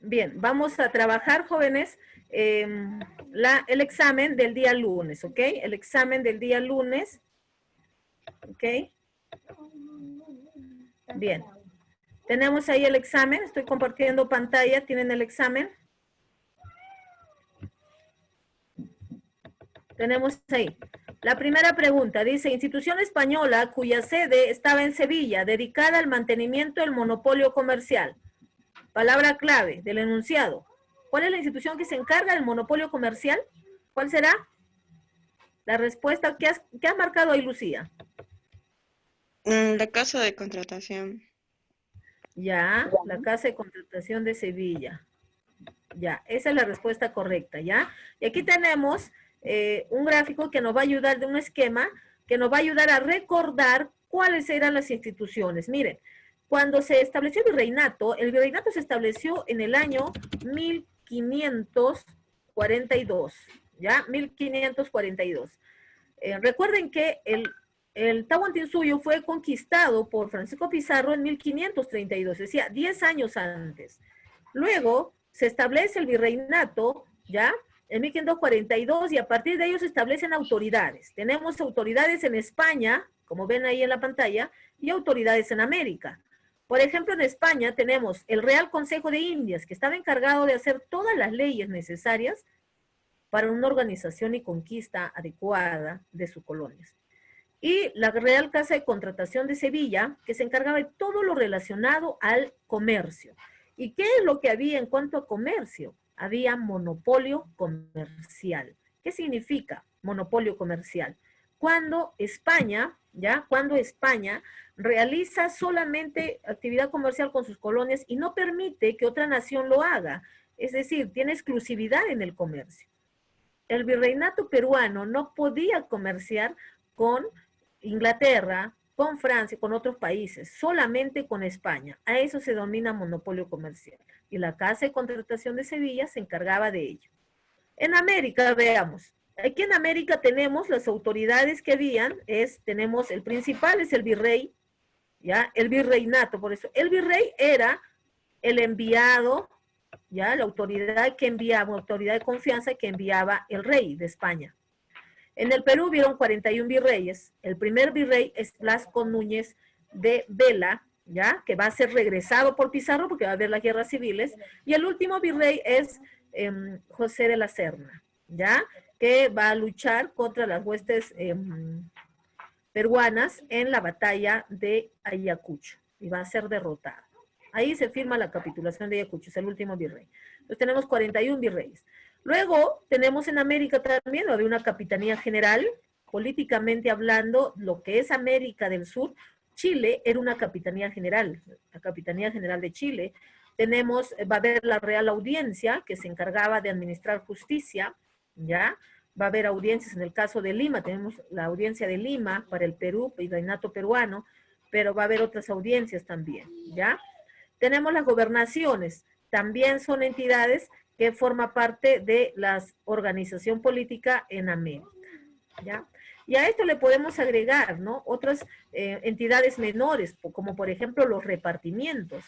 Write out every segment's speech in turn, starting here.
Bien, vamos a trabajar, jóvenes, el examen del día lunes, ¿ok? El examen del día lunes, ¿ok? Bien. Tenemos ahí el examen, estoy compartiendo pantalla, ¿tienen el examen? Tenemos ahí. La primera pregunta dice, institución española cuya sede estaba en Sevilla, dedicada al mantenimiento del monopolio comercial. Palabra clave del enunciado. ¿Cuál es la institución que se encarga del monopolio comercial? ¿Cuál será? La respuesta, ¿qué has marcado ahí, Lucía? La casa de contratación. Ya, la Casa de Contratación de Sevilla. Ya, esa es la respuesta correcta, ¿ya? Y aquí tenemos un gráfico que nos va a ayudar de un esquema que nos va a ayudar a recordar cuáles eran las instituciones. Miren, cuando se estableció el virreinato se estableció en el año 1542, ¿ya? 1542. Recuerden que el Tahuantinsuyo fue conquistado por Francisco Pizarro en 1532, es decir, 10 años antes. Luego se establece el virreinato, ¿ya? En 1542 y a partir de ellos se establecen autoridades. Tenemos autoridades en España, como ven ahí en la pantalla, y autoridades en América. Por ejemplo, en España tenemos el Real Consejo de Indias, que estaba encargado de hacer todas las leyes necesarias para una organización y conquista adecuada de sus colonias. Y la Real Casa de Contratación de Sevilla, que se encargaba de todo lo relacionado al comercio. ¿Y qué es lo que había en cuanto a comercio? Había monopolio comercial. ¿Qué significa monopolio comercial? Cuando España, ¿ya? Cuando España realiza solamente actividad comercial con sus colonias y no permite que otra nación lo haga. Es decir, tiene exclusividad en el comercio. El virreinato peruano no podía comerciar con Inglaterra, con Francia, con otros países, solamente con España. A eso se denomina monopolio comercial. Y la Casa de Contratación de Sevilla se encargaba de ello. En América, veamos. Aquí en América tenemos las autoridades que habían, tenemos el principal, es el virrey, ¿ya? El virreinato, por eso. El virrey era el enviado, ¿ya? La autoridad que enviaba, autoridad de confianza que enviaba el rey de España. En el Perú hubieron 41 virreyes. El primer virrey es Blasco Núñez de Vela, ¿ya? Que va a ser regresado por Pizarro porque va a haber las guerras civiles. Y el último virrey es José de la Serna, ¿ya? Que va a luchar contra las huestes peruanas en la batalla de Ayacucho y va a ser derrotado. Ahí se firma la capitulación de Ayacucho, es el último virrey. Entonces tenemos 41 virreyes. Luego tenemos en América también, había una capitanía general, políticamente hablando, lo que es América del Sur. Chile era una capitanía general, la Capitanía General de Chile. Tenemos, va a haber la Real Audiencia, que se encargaba de administrar justicia, ¿ya? Va a haber audiencias en el caso de Lima, tenemos la audiencia de Lima para el Perú, el virreinato peruano, pero va a haber otras audiencias también, ¿ya? Tenemos las gobernaciones, también son entidades que forman parte de la organización política en América, ¿ya? Y a esto le podemos agregar, ¿no? Otras entidades menores, como por ejemplo los repartimientos,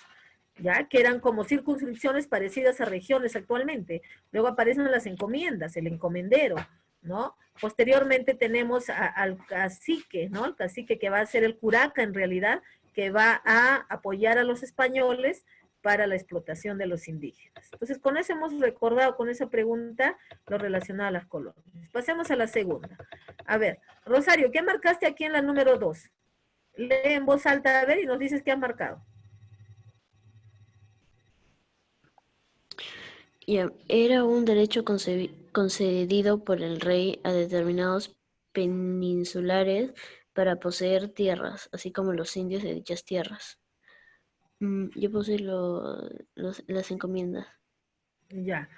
¿ya? Que eran como circunscripciones parecidas a regiones actualmente. Luego aparecen las encomiendas, el encomendero, ¿no? Posteriormente tenemos al cacique, ¿no? El cacique que va a ser el curaca en realidad, que va a apoyar a los españoles para la explotación de los indígenas. Entonces, con eso hemos recordado, con esa pregunta, lo relacionado a las colonias. Pasemos a la segunda. A ver, Rosario, ¿qué marcaste aquí en la número 2? Lee en voz alta, a ver, y nos dices qué has marcado. Era un derecho concedido por el rey a determinados peninsulares para poseer tierras, así como los indios de dichas tierras. Yo puse las encomiendas. Ya.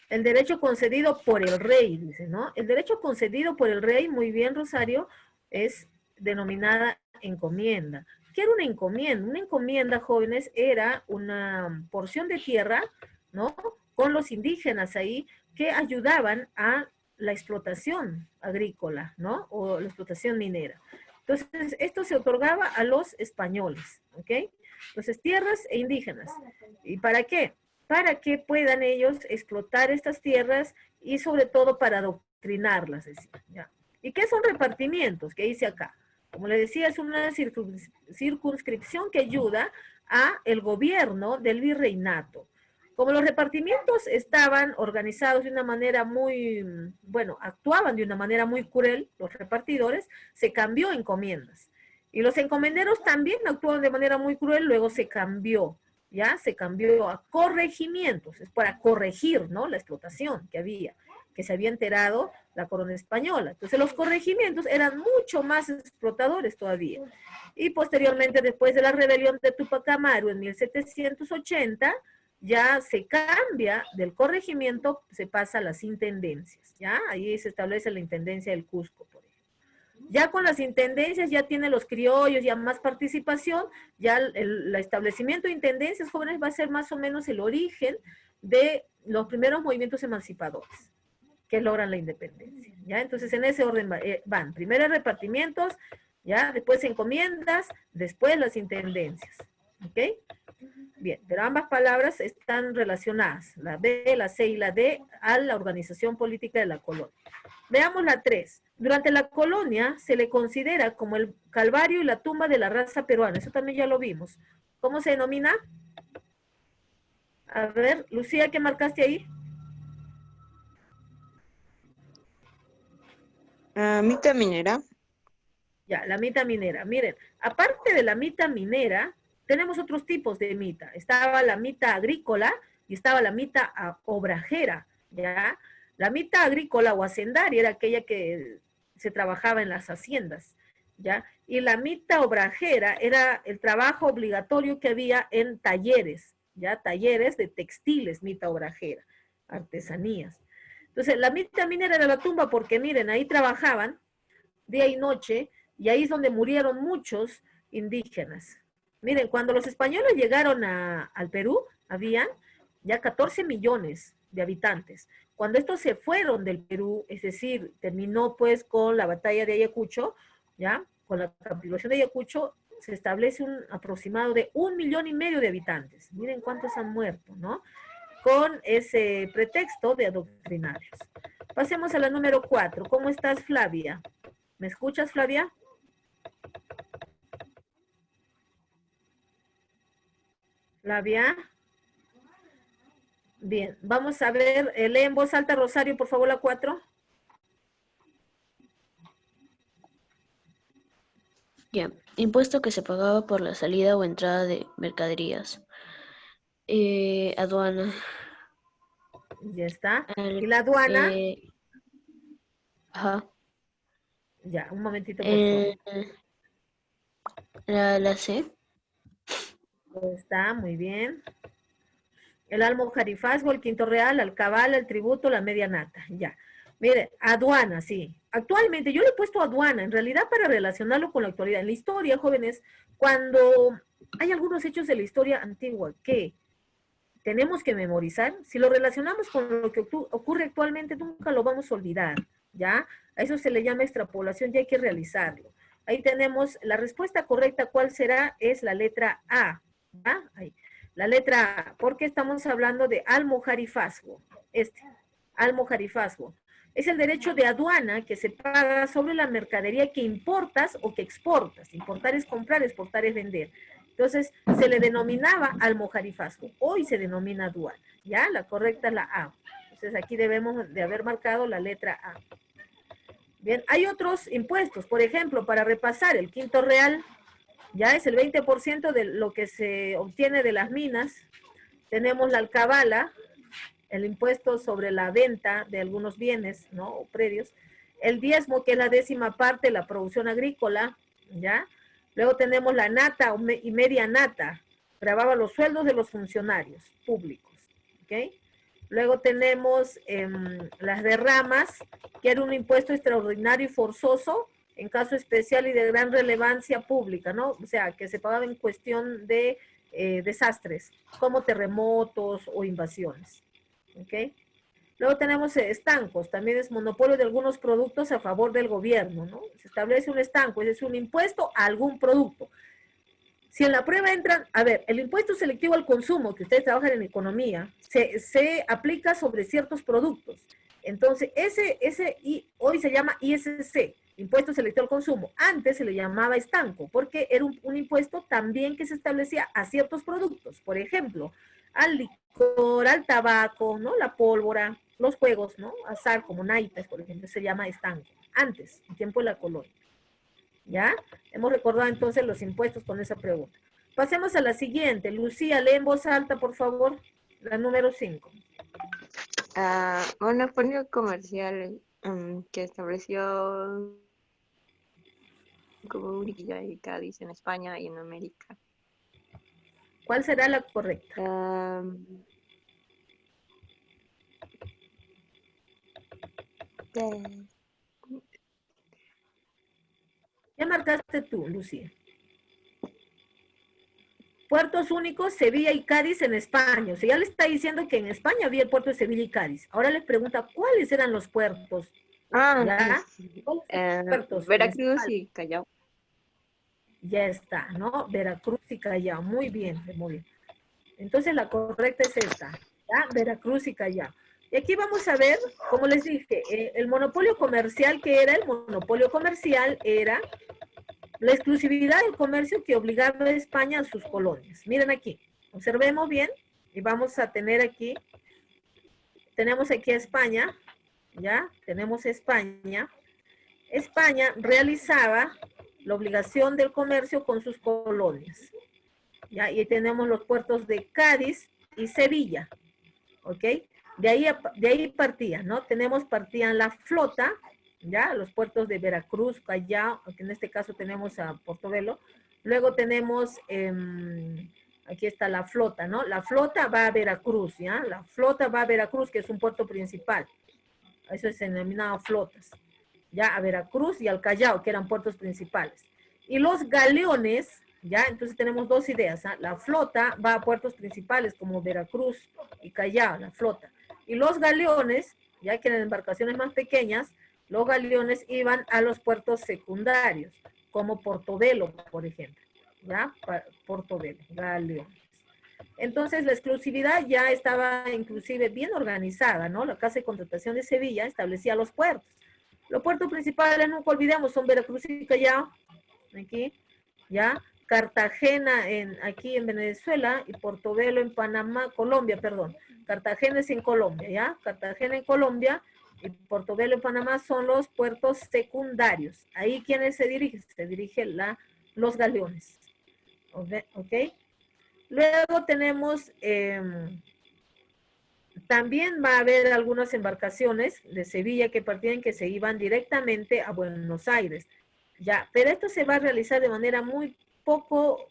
El derecho concedido por el rey, dice, ¿no? El derecho concedido por el rey, muy bien, Rosario, es denominada encomienda. ¿Qué era una encomienda? Una encomienda, jóvenes, era una porción de tierra, ¿no? Con los indígenas ahí que ayudaban a la explotación agrícola, ¿no? O la explotación minera. Entonces, esto se otorgaba a los españoles, ¿ok? Entonces, tierras e indígenas. ¿Y para qué? para que puedan ellos explotar estas tierras y sobre todo para adoctrinarlas, decía, ¿ya? ¿Y qué son repartimientos? Que dice acá. Como le decía, es una circunscripción que ayuda a el gobierno del virreinato. Como los repartimientos estaban organizados de una manera muy, bueno, actuaban de una manera muy cruel, los repartidores, se cambió a encomiendas. Y los encomenderos también actuaban de manera muy cruel, luego se cambió, ¿ya? Se cambió a corregimientos, es para corregir, ¿no? La explotación que se había enterado la corona española. Entonces los corregimientos eran mucho más explotadores todavía. Y posteriormente, después de la rebelión de Tupac Amaru en 1780, ya se cambia del corregimiento, se pasa a las intendencias, ¿ya? Ahí se establece la intendencia del Cusco, por ejemplo. Ya con las intendencias ya tienen los criollos, ya más participación, ya el establecimiento de intendencias jóvenes va a ser más o menos el origen de los primeros movimientos emancipadores que logran la independencia, ¿ya? Entonces en ese orden van, primero repartimientos, ¿ya? Después encomiendas, después las intendencias, ¿ok? Bien, pero ambas palabras están relacionadas, la B, la C y la D, a la organización política de la colonia. Veamos la 3. Durante la colonia se le considera como el calvario y la tumba de la raza peruana. Eso también ya lo vimos. ¿Cómo se denomina? A ver, Lucía, ¿qué marcaste ahí? Mita minera. Ya, la mita minera. Miren, aparte de la mita minera, tenemos otros tipos de mita. Estaba la mita agrícola y estaba la mita obrajera, ¿ya? La mita agrícola o hacendaria era aquella que se trabajaba en las haciendas, ¿ya? Y la mita obrajera era el trabajo obligatorio que había en talleres, ¿ya? Talleres de textiles, mita obrajera, artesanías. Entonces, la mita minera era la tumba porque, miren, ahí trabajaban día y noche, y ahí es donde murieron muchos indígenas. Miren, cuando los españoles llegaron al Perú, habían ya 14 millones de habitantes. Cuando estos se fueron del Perú, es decir, terminó pues con la batalla de Ayacucho, ¿ya? Con la capitulación de Ayacucho, se establece un aproximado de 1,5 millones de habitantes. Miren cuántos han muerto, ¿no? Con ese pretexto de adoctrinarlos. Pasemos a la número 4. ¿Cómo estás, Flavia? ¿Me escuchas, Flavia? Flavia. Bien, vamos a ver, lee en voz alta, Rosario, por favor, la 4. Ya, impuesto que se pagaba por la salida o entrada de mercaderías. Aduana. Ya está. Al- ¿Y la aduana? Ajá. Ya, un momentito, por favor. La C. Está, muy bien. El almojarifazgo, el quinto real, la alcabala, el tributo, la media nata. Ya. Mire, aduana, sí. Actualmente, yo le he puesto aduana, en realidad para relacionarlo con la actualidad. En la historia, jóvenes, cuando hay algunos hechos de la historia antigua que tenemos que memorizar, si lo relacionamos con lo que ocurre actualmente, nunca lo vamos a olvidar, ¿ya? A eso se le llama extrapolación y hay que realizarlo. Ahí tenemos la respuesta correcta, ¿cuál será? Es la letra A, ¿ya? Ahí. La letra A, porque estamos hablando de almojarifazgo, almojarifazgo. Es el derecho de aduana que se paga sobre la mercadería que importas o que exportas. Importar es comprar, exportar es vender. Entonces, se le denominaba almojarifazgo. Hoy se denomina aduana. ¿Ya? La correcta es la A. Entonces, aquí debemos de haber marcado la letra A. Bien, hay otros impuestos. Por ejemplo, para repasar, el quinto real ya es el 20% de lo que se obtiene de las minas. Tenemos la alcabala, el impuesto sobre la venta de algunos bienes, ¿no? O predios. El diezmo, que es la 10ª parte de la producción agrícola, ¿ya? Luego tenemos la nata y media nata, grababa los sueldos de los funcionarios públicos, ¿ok? Luego tenemos las derramas, que era un impuesto extraordinario y forzoso en caso especial y de gran relevancia pública, ¿no? O sea, que se pagaba en cuestión de desastres, como terremotos o invasiones, ¿ok? Luego tenemos estancos, también es monopolio de algunos productos a favor del gobierno, ¿no? Se establece un estanco, es decir, un impuesto a algún producto. Si en la prueba entran, a ver, el impuesto selectivo al consumo, que ustedes trabajan en economía, se aplica sobre ciertos productos. Entonces, y hoy se llama ISC, impuesto selectivo al consumo. Antes se le llamaba estanco, porque era un impuesto también que se establecía a ciertos productos. Por ejemplo, al licor, al tabaco, ¿no? La pólvora, los juegos, ¿no? Azar, como naipes, por ejemplo, se llama estanco. Antes, en tiempo de la colonia. ¿Ya? Hemos recordado entonces los impuestos con esa pregunta. Pasemos a la siguiente. Lucía, lee en voz alta, por favor, la número 5. Monopolio comercial que estableció como Uriquilla y Cádiz en España y en América. ¿Cuál será la correcta? ¿Qué marcaste tú, Lucía? Puertos únicos, Sevilla y Cádiz en España. O sea, ya le está diciendo que en España había el puerto de Sevilla y Cádiz. Ahora les pregunta cuáles eran los puertos. ¿Ya? Sí. ¿Cuáles eran los puertos Veracruz y Callao. Ya está, ¿no? Veracruz y Callao. Muy bien, muy bien. Entonces la correcta es esta, ¿ya? Veracruz y Callao. Y aquí vamos a ver, como les dije, el monopolio comercial, ¿qué era? El monopolio comercial era la exclusividad del comercio que obligaba a España a sus colonias. Miren aquí, observemos bien y vamos a tener aquí, tenemos aquí a España, ¿ya? Tenemos España. España realizaba la obligación del comercio con sus colonias. ¿Ya? Y tenemos los puertos de Cádiz y Sevilla, ¿ok? De ahí partían, ¿no? Partían la flota, ¿ya? Los puertos de Veracruz, Callao, que en este caso tenemos a Portobelo. Luego tenemos, aquí está la flota, ¿no? La flota va a Veracruz, ¿ya? La flota va a Veracruz, que es un puerto principal. Eso se denominaba flotas. Ya, a Veracruz y al Callao, que eran puertos principales. Y los galeones, ya, entonces tenemos dos ideas, ¿eh? La flota va a puertos principales como Veracruz y Callao, la flota. Y los galeones, ya que eran embarcaciones más pequeñas, los galeones iban a los puertos secundarios, como Portobelo, por ejemplo, ¿ya? Portobelo, galeones. Entonces, la exclusividad ya estaba inclusive bien organizada, ¿no? La Casa de Contratación de Sevilla establecía los puertos. Los puertos principales, nunca olvidemos, son Veracruz y Callao, aquí, ¿ya? Cartagena aquí en Venezuela y Portobelo en Panamá, Colombia, perdón. Cartagena es en Colombia, ¿ya? Cartagena en Colombia y Portobelo en Panamá son los puertos secundarios. Ahí, ¿quiénes se dirigen? Se dirigen los galeones, ¿ok? Luego tenemos... también va a haber algunas embarcaciones de Sevilla que partían que se iban directamente a Buenos Aires. Ya, pero esto se va a realizar de manera muy poco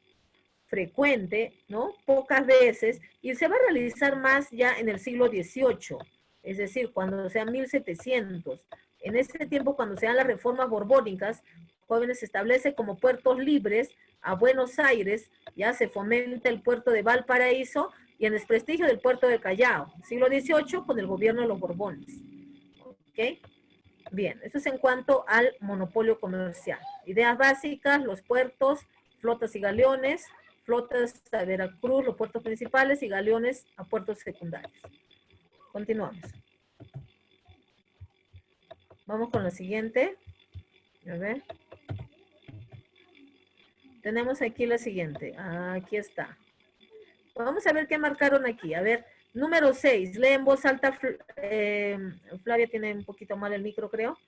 frecuente, ¿no? Pocas veces, y se va a realizar más ya en el siglo XVIII, es decir, cuando sea 1700. En ese tiempo, cuando sean las reformas borbónicas, jóvenes se establece como puertos libres a Buenos Aires, ya se fomenta el puerto de Valparaíso y el desprestigio del puerto de Callao, siglo XVIII, con el gobierno de los Borbones. ¿Ok? Bien, eso es en cuanto al monopolio comercial. Ideas básicas, los puertos, flotas y galeones, flotas a Veracruz, los puertos principales y galeones a puertos secundarios. Continuamos. Vamos con la siguiente. A ver. Tenemos aquí la siguiente. Aquí está. Vamos a ver qué marcaron aquí. A ver, número 6. Lee en voz alta. Flavia tiene un poquito mal el micro, creo.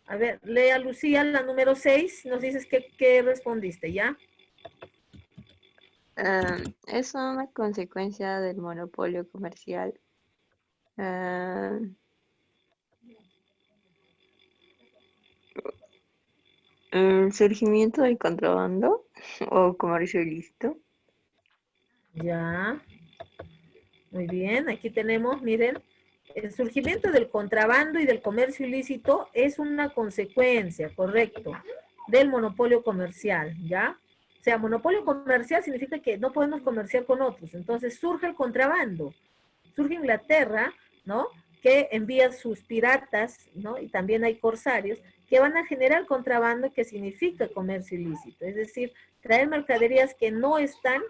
A ver, lee a Lucía la número 6. Nos dices qué respondiste, ¿ya? Es una consecuencia del monopolio comercial. El surgimiento del contrabando o comercio ilícito. Ya. Muy bien, aquí tenemos, miren, el surgimiento del contrabando y del comercio ilícito es una consecuencia, correcto, del monopolio comercial, ¿ya? O sea, monopolio comercial significa que no podemos comerciar con otros, entonces surge el contrabando. Surge Inglaterra, ¿no? que envía sus piratas, ¿no? Y también hay corsarios que van a generar contrabando, que significa comercio ilícito, es decir, traer mercaderías que no están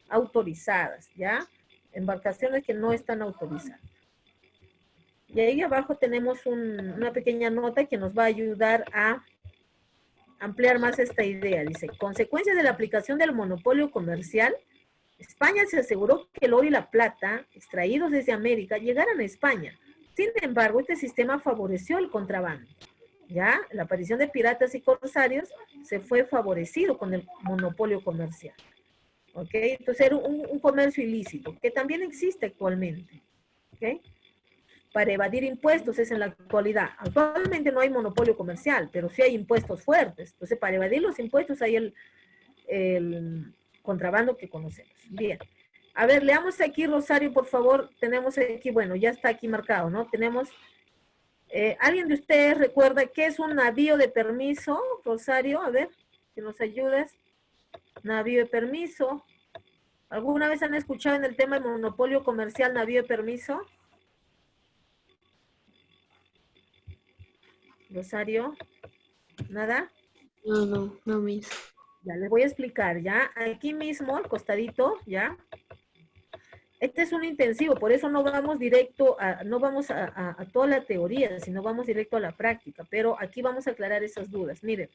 autorizadas, ¿ya? Embarcaciones que no están autorizadas. Y ahí abajo tenemos una pequeña nota que nos va a ayudar a ampliar más esta idea. Dice, consecuencia de la aplicación del monopolio comercial, España se aseguró que el oro y la plata extraídos desde América llegaran a España. Sin embargo, este sistema favoreció el contrabando. ¿Ya? La aparición de piratas y corsarios se fue favorecido con el monopolio comercial. ¿Ok? Entonces era un comercio ilícito, que también existe actualmente. ¿Ok? Para evadir impuestos es en la actualidad. Actualmente no hay monopolio comercial, pero sí hay impuestos fuertes. Entonces, para evadir los impuestos hay el contrabando que conocemos. Bien. A ver, leamos aquí, Rosario, por favor. Tenemos aquí, bueno, ya está aquí marcado, ¿no? Tenemos, ¿alguien de ustedes recuerda qué es un navío de permiso? Rosario, a ver, que nos ayudes. Navío de permiso. ¿Alguna vez han escuchado en el tema de monopolio comercial navío de permiso? Rosario, ¿nada? No, Miss. Ya les voy a explicar, ¿ya? Aquí mismo, al costadito, ¿ya? Este es un intensivo, por eso no vamos directo no vamos a toda la teoría, sino vamos directo a la práctica, pero aquí vamos a aclarar esas dudas. Miren,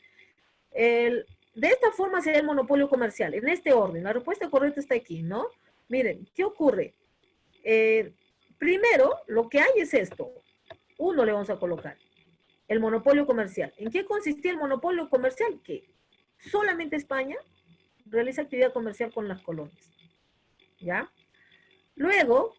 de esta forma sería el monopolio comercial, en este orden. La respuesta correcta está aquí, ¿no? Miren, ¿qué ocurre? Primero, lo que hay es esto. Uno le vamos a colocar. El monopolio comercial. ¿En qué consistía el monopolio comercial? Que solamente España realiza actividad comercial con las colonias. ¿Ya? Luego,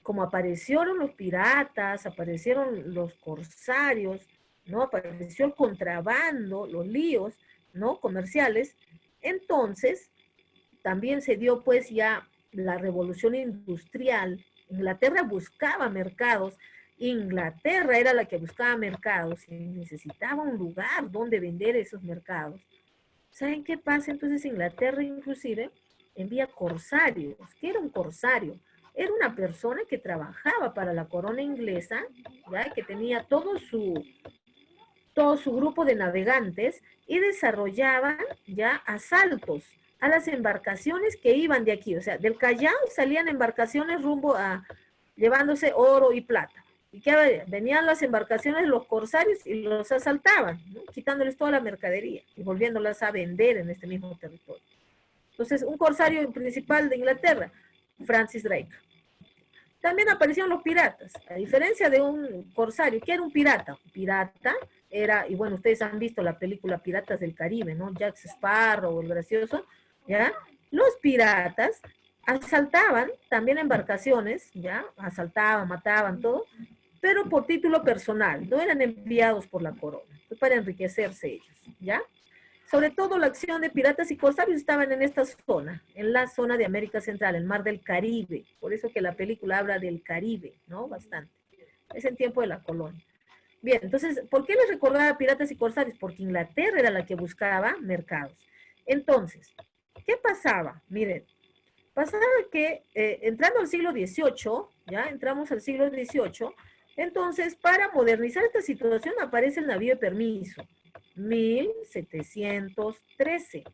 como aparecieron los piratas, aparecieron los corsarios, ¿no? Apareció el contrabando, los líos, ¿no? Comerciales. Entonces, también se dio pues ya la revolución industrial. Inglaterra buscaba mercados. Inglaterra era la que buscaba mercados y necesitaba un lugar donde vender esos mercados. ¿Saben qué pasa? Entonces Inglaterra inclusive envía corsarios. ¿Qué era un corsario? Era una persona que trabajaba para la corona inglesa, ¿ya? Que tenía todo su grupo de navegantes y desarrollaban ya asaltos a las embarcaciones que iban de aquí. O sea, del Callao salían embarcaciones rumbo a llevándose oro y plata. ¿Y qué? Venían las embarcaciones, los corsarios, y los asaltaban, ¿no? Quitándoles toda la mercadería y volviéndolas a vender en este mismo territorio. Entonces, un corsario principal de Inglaterra, Francis Drake. También aparecieron los piratas. A diferencia de un corsario, ¿qué era un pirata? Un pirata era, y bueno, ustedes han visto la película Piratas del Caribe, ¿no? Jack Sparrow, el gracioso, ¿ya? Los piratas asaltaban también embarcaciones, ¿ya? Asaltaban, mataban, todo, pero por título personal, no eran enviados por la corona, fue para enriquecerse ellos, ¿ya? Sobre todo la acción de piratas y corsarios estaban en esta zona, en la zona de América Central, el mar del Caribe, por eso que la película habla del Caribe, ¿no? Bastante. Es en tiempo de la colonia. Bien, entonces, ¿por qué les recordaba piratas y corsarios? Porque Inglaterra era la que buscaba mercados. Entonces, ¿qué pasaba? Miren, pasaba que entrando al siglo XVIII, ya entramos al siglo XVIII, entonces para modernizar esta situación aparece el navío de permiso, 1713.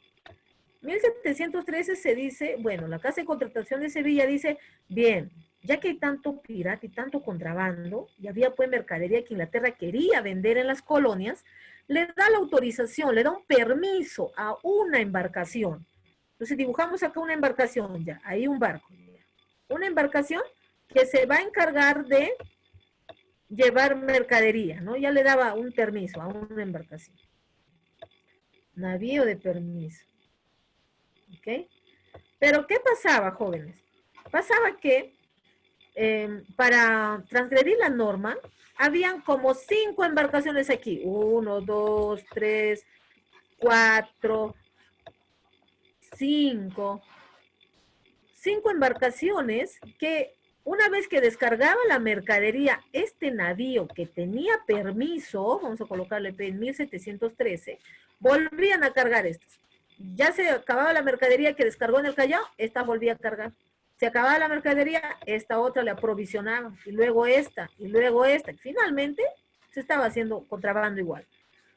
1713 se dice, bueno, la Casa de Contratación de Sevilla dice, bien, ya que hay tanto pirata y tanto contrabando, y había pues mercadería que Inglaterra quería vender en las colonias, le da la autorización, le da un permiso a una embarcación. Entonces dibujamos acá una embarcación ya, ahí un barco. Una embarcación que se va a encargar de llevar mercadería, ¿no? Ya le daba un permiso a una embarcación. Navío de permiso. ¿Ok? Pero ¿qué pasaba, jóvenes? Pasaba que para transgredir la norma, habían como 5 embarcaciones aquí. 1, 2, 3, 4, 5. 5 embarcaciones que una vez que descargaba la mercadería, este navío que tenía permiso, vamos a colocarle en 1713, volvían a cargar estos. Ya se acababa la mercadería que descargó en el Callao, esta volvía a cargar. Se acababa la mercadería, esta otra le aprovisionaba, y luego esta, y luego esta. Finalmente, se estaba haciendo contrabando igual.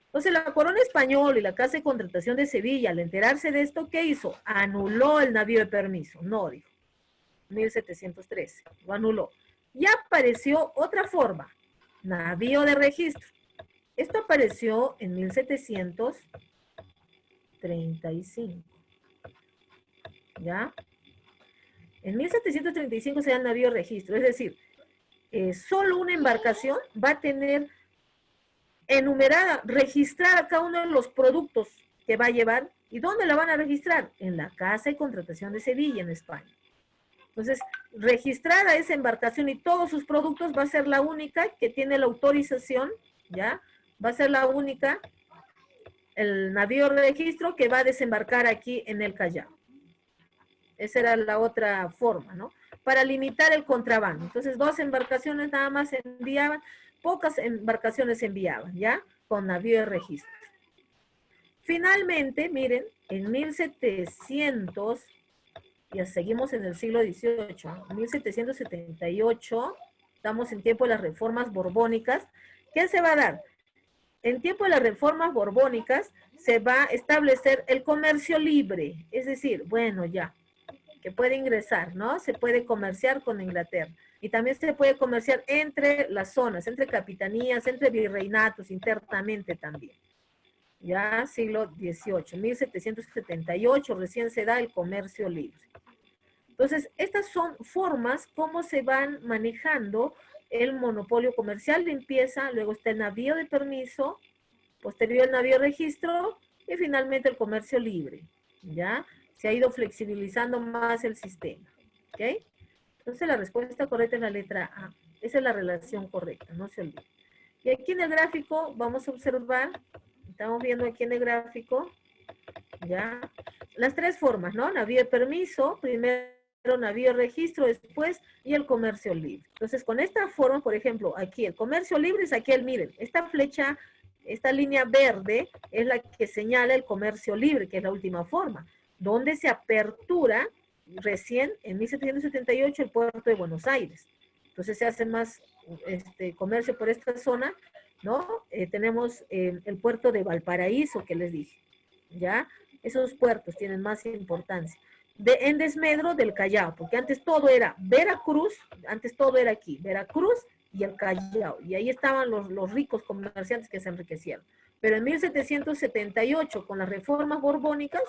Entonces, la corona española y la Casa de Contratación de Sevilla, al enterarse de esto, ¿qué hizo? Anuló el navío de permiso. No, dijo, 1713, lo anuló. Y apareció otra forma, navío de registro. Esto apareció en 1735. ¿Ya? En 1735 se da el navío de registro, es decir, solo una embarcación va a tener enumerada, registrada cada uno de los productos que va a llevar. ¿Y dónde la van a registrar? En la Casa de Contratación de Sevilla, en España. Entonces, registrada esa embarcación y todos sus productos va a ser la única que tiene la autorización, ¿ya? Va a ser la única, el navío de registro que va a desembarcar aquí en el Callao. Esa era la otra forma, ¿no? Para limitar el contrabando. Entonces, 2 embarcaciones nada más se enviaban, pocas embarcaciones se enviaban, ¿ya? Con navío de registro. Finalmente, miren, en 1700, ya seguimos en el siglo XVIII, 1778, estamos en tiempo de las reformas borbónicas. ¿Qué se va a dar? En tiempo de las reformas borbónicas se va a establecer el comercio libre, es decir, bueno, ya, que puede ingresar, ¿no? Se puede comerciar con Inglaterra. Y también se puede comerciar entre las zonas, entre capitanías, entre virreinatos, internamente también. Ya, siglo XVIII, 1778, recién se da el comercio libre. Entonces, estas son formas como se van manejando el monopolio comercial. Empieza, luego está el navío de permiso, posterior el navío de registro y finalmente el comercio libre, ¿ya? Se ha ido flexibilizando más el sistema, ¿ok? Entonces la respuesta correcta es la letra A. Esa es la relación correcta, no se olvide. Y aquí en el gráfico vamos a observar, estamos viendo aquí en el gráfico, ¿ya? Las 3 formas, ¿no? Navío de permiso, primero navío de registro, después, y el comercio libre. Entonces, con esta forma, por ejemplo, aquí el comercio libre es aquel, miren, esta flecha, esta línea verde es la que señala el comercio libre, que es la última forma, donde se apertura recién en 1778 el puerto de Buenos Aires. Entonces se hace más comercio por esta zona, ¿no? Tenemos el puerto de Valparaíso, que les dije, ¿ya? Esos puertos tienen más importancia. En desmedro del Callao, porque antes todo era Veracruz, antes todo era aquí, Veracruz y el Callao, y ahí estaban los ricos comerciantes que se enriquecieron. Pero en 1778, con las reformas borbónicas,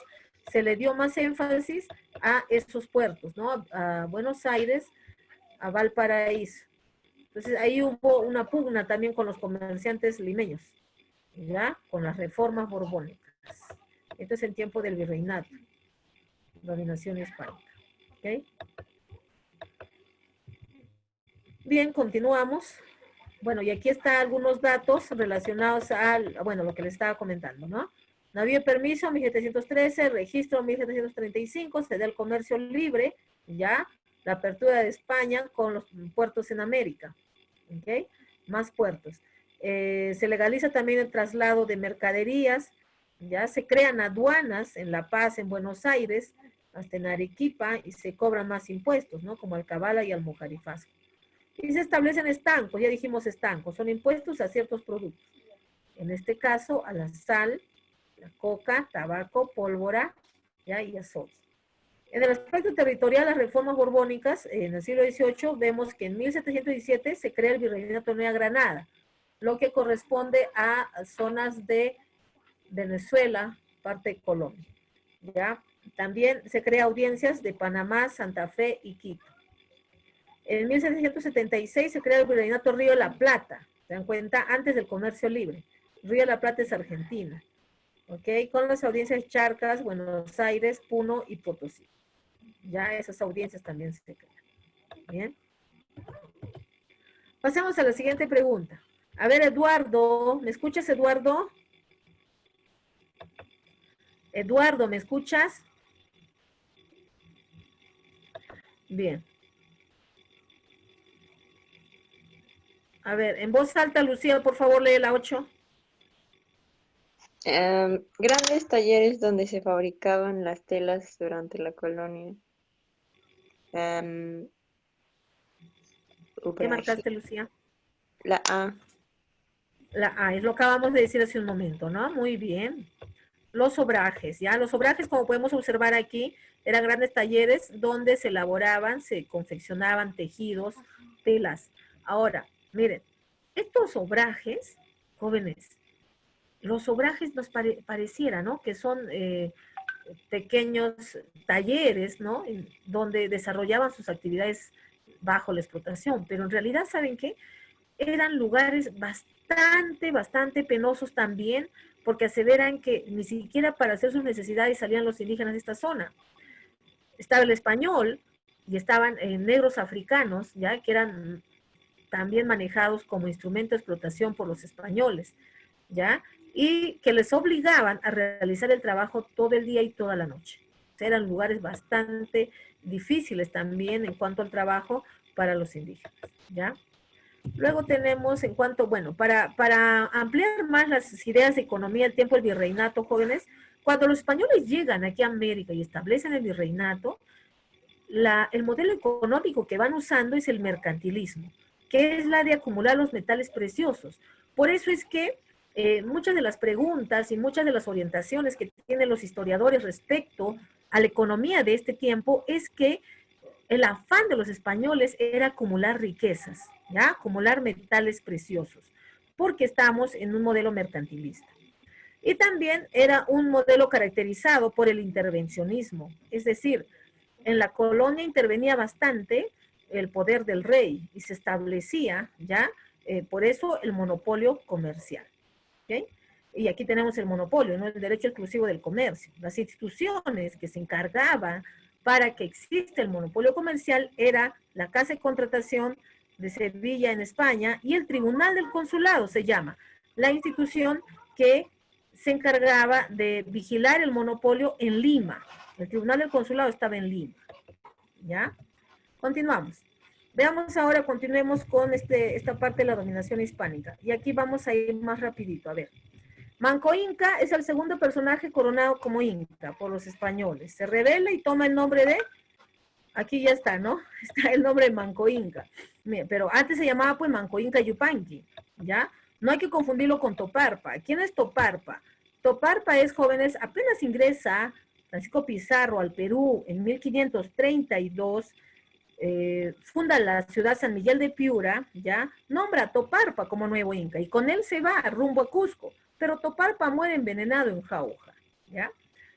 se le dio más énfasis a esos puertos, ¿no? A Buenos Aires, a Valparaíso. Entonces ahí hubo una pugna también con los comerciantes limeños, ¿ya? Con las reformas borbónicas. Esto es en tiempo del virreinato, dominación hispánica. ¿Ok? Bien, continuamos. Bueno, y aquí están algunos datos relacionados al, bueno, lo que les estaba comentando, ¿no? Navío de permiso, 1713, registro 1735, se da el comercio libre, ¿ya? La apertura de España con los puertos en América, ¿ok? Más puertos. Se legaliza también el traslado de mercaderías, ya se crean aduanas en La Paz, en Buenos Aires, hasta en Arequipa, y se cobran más impuestos, ¿no? Como Alcabala y Almojarifazgo. Y se establecen estancos, ya dijimos estancos, son impuestos a ciertos productos. En este caso, a la sal, la coca, tabaco, pólvora, ¿ya? Y azot. En el aspecto territorial, las reformas borbónicas, en el siglo XVIII, vemos que en 1717 se crea el Virreinato de Nueva Granada, lo que corresponde a zonas de Venezuela, parte de Colombia, ¿ya? También se crea audiencias de Panamá, Santa Fe y Quito. En 1776 se crea el Virreinato Río de la Plata, ¿se dan cuenta? Antes del comercio libre. Río de la Plata es Argentina, ¿ok? Con las audiencias Charcas, Buenos Aires, Puno y Potosí. Ya esas audiencias también se crean. Bien. Pasemos a la siguiente pregunta. A ver, Eduardo, ¿me escuchas, Eduardo? Eduardo, ¿me escuchas? Bien. A ver, en voz alta, Lucía, por favor, lee la 8. Grandes talleres donde se fabricaban las telas durante la colonia. Em, ¿Qué Ubraje. marcaste, Lucía? La A. La A, es lo que acabamos de decir hace un momento, ¿no? Muy bien. Los obrajes, ¿ya? Los obrajes, como podemos observar aquí, eran grandes talleres donde se elaboraban, se confeccionaban tejidos, telas. Ahora, miren, estos obrajes, jóvenes, los obrajes nos pareciera, ¿no? Que son pequeños talleres, ¿no? Donde desarrollaban sus actividades bajo la explotación, pero en realidad, ¿saben qué? Eran lugares bastante penosos también, porque aseveran que ni siquiera para hacer sus necesidades salían los indígenas de esta zona. Estaba el español y estaban negros africanos, ya que eran también manejados como instrumento de explotación por los españoles, ya, y que les obligaban a realizar el trabajo todo el día y toda la noche. O sea, eran lugares bastante difíciles también en cuanto al trabajo para los indígenas, ¿ya? Luego tenemos en cuanto, bueno, para ampliar más las ideas de economía del tiempo del virreinato, jóvenes, cuando los españoles llegan aquí a América y establecen el virreinato, el modelo económico que van usando es el mercantilismo, que es la de acumular los metales preciosos. Por eso es que muchas de las preguntas y muchas de las orientaciones que tienen los historiadores respecto a la economía de este tiempo es que el afán de los españoles era acumular riquezas, ¿ya? Acumular metales preciosos, porque estamos en un modelo mercantilista. Y también era un modelo caracterizado por el intervencionismo, es decir, en la colonia intervenía bastante el poder del rey y se establecía, ¿ya? Por eso el monopolio comercial, ¿ok? Y aquí tenemos el monopolio, ¿no? El derecho exclusivo del comercio. Las instituciones que se encargaban para que exista el monopolio comercial era la Casa de Contratación de Sevilla en España y el Tribunal del Consulado se llama, la institución que se encargaba de vigilar el monopolio en Lima. El Tribunal del Consulado estaba en Lima, ¿ya? Continuamos. Veamos ahora, continuemos con esta parte de la dominación hispánica. Y aquí vamos a ir más rapidito, a ver. Manco Inca es el segundo personaje coronado como Inca por los españoles. Se rebela y toma el nombre de, aquí ya está, ¿no? Está el nombre de Manco Inca. Pero antes se llamaba pues Manco Inca Yupanqui, ¿ya? No hay que confundirlo con Toparpa. ¿Quién es Toparpa? Toparpa es, jóvenes, apenas ingresa Francisco Pizarro al Perú en 1532, funda la ciudad San Miguel de Piura, ¿ya? Nombra a Toparpa como nuevo Inca y con él se va rumbo a Cusco, pero Toparpa muere envenenado en Jauja, ¿ya?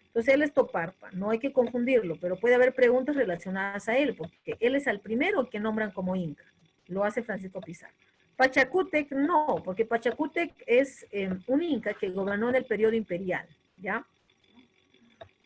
Entonces él es Toparpa, no hay que confundirlo, pero puede haber preguntas relacionadas a él, porque él es el primero que nombran como Inca, lo hace Francisco Pizarro. Pachacútec no, porque Pachacútec es un Inca que gobernó en el periodo imperial, ¿ya?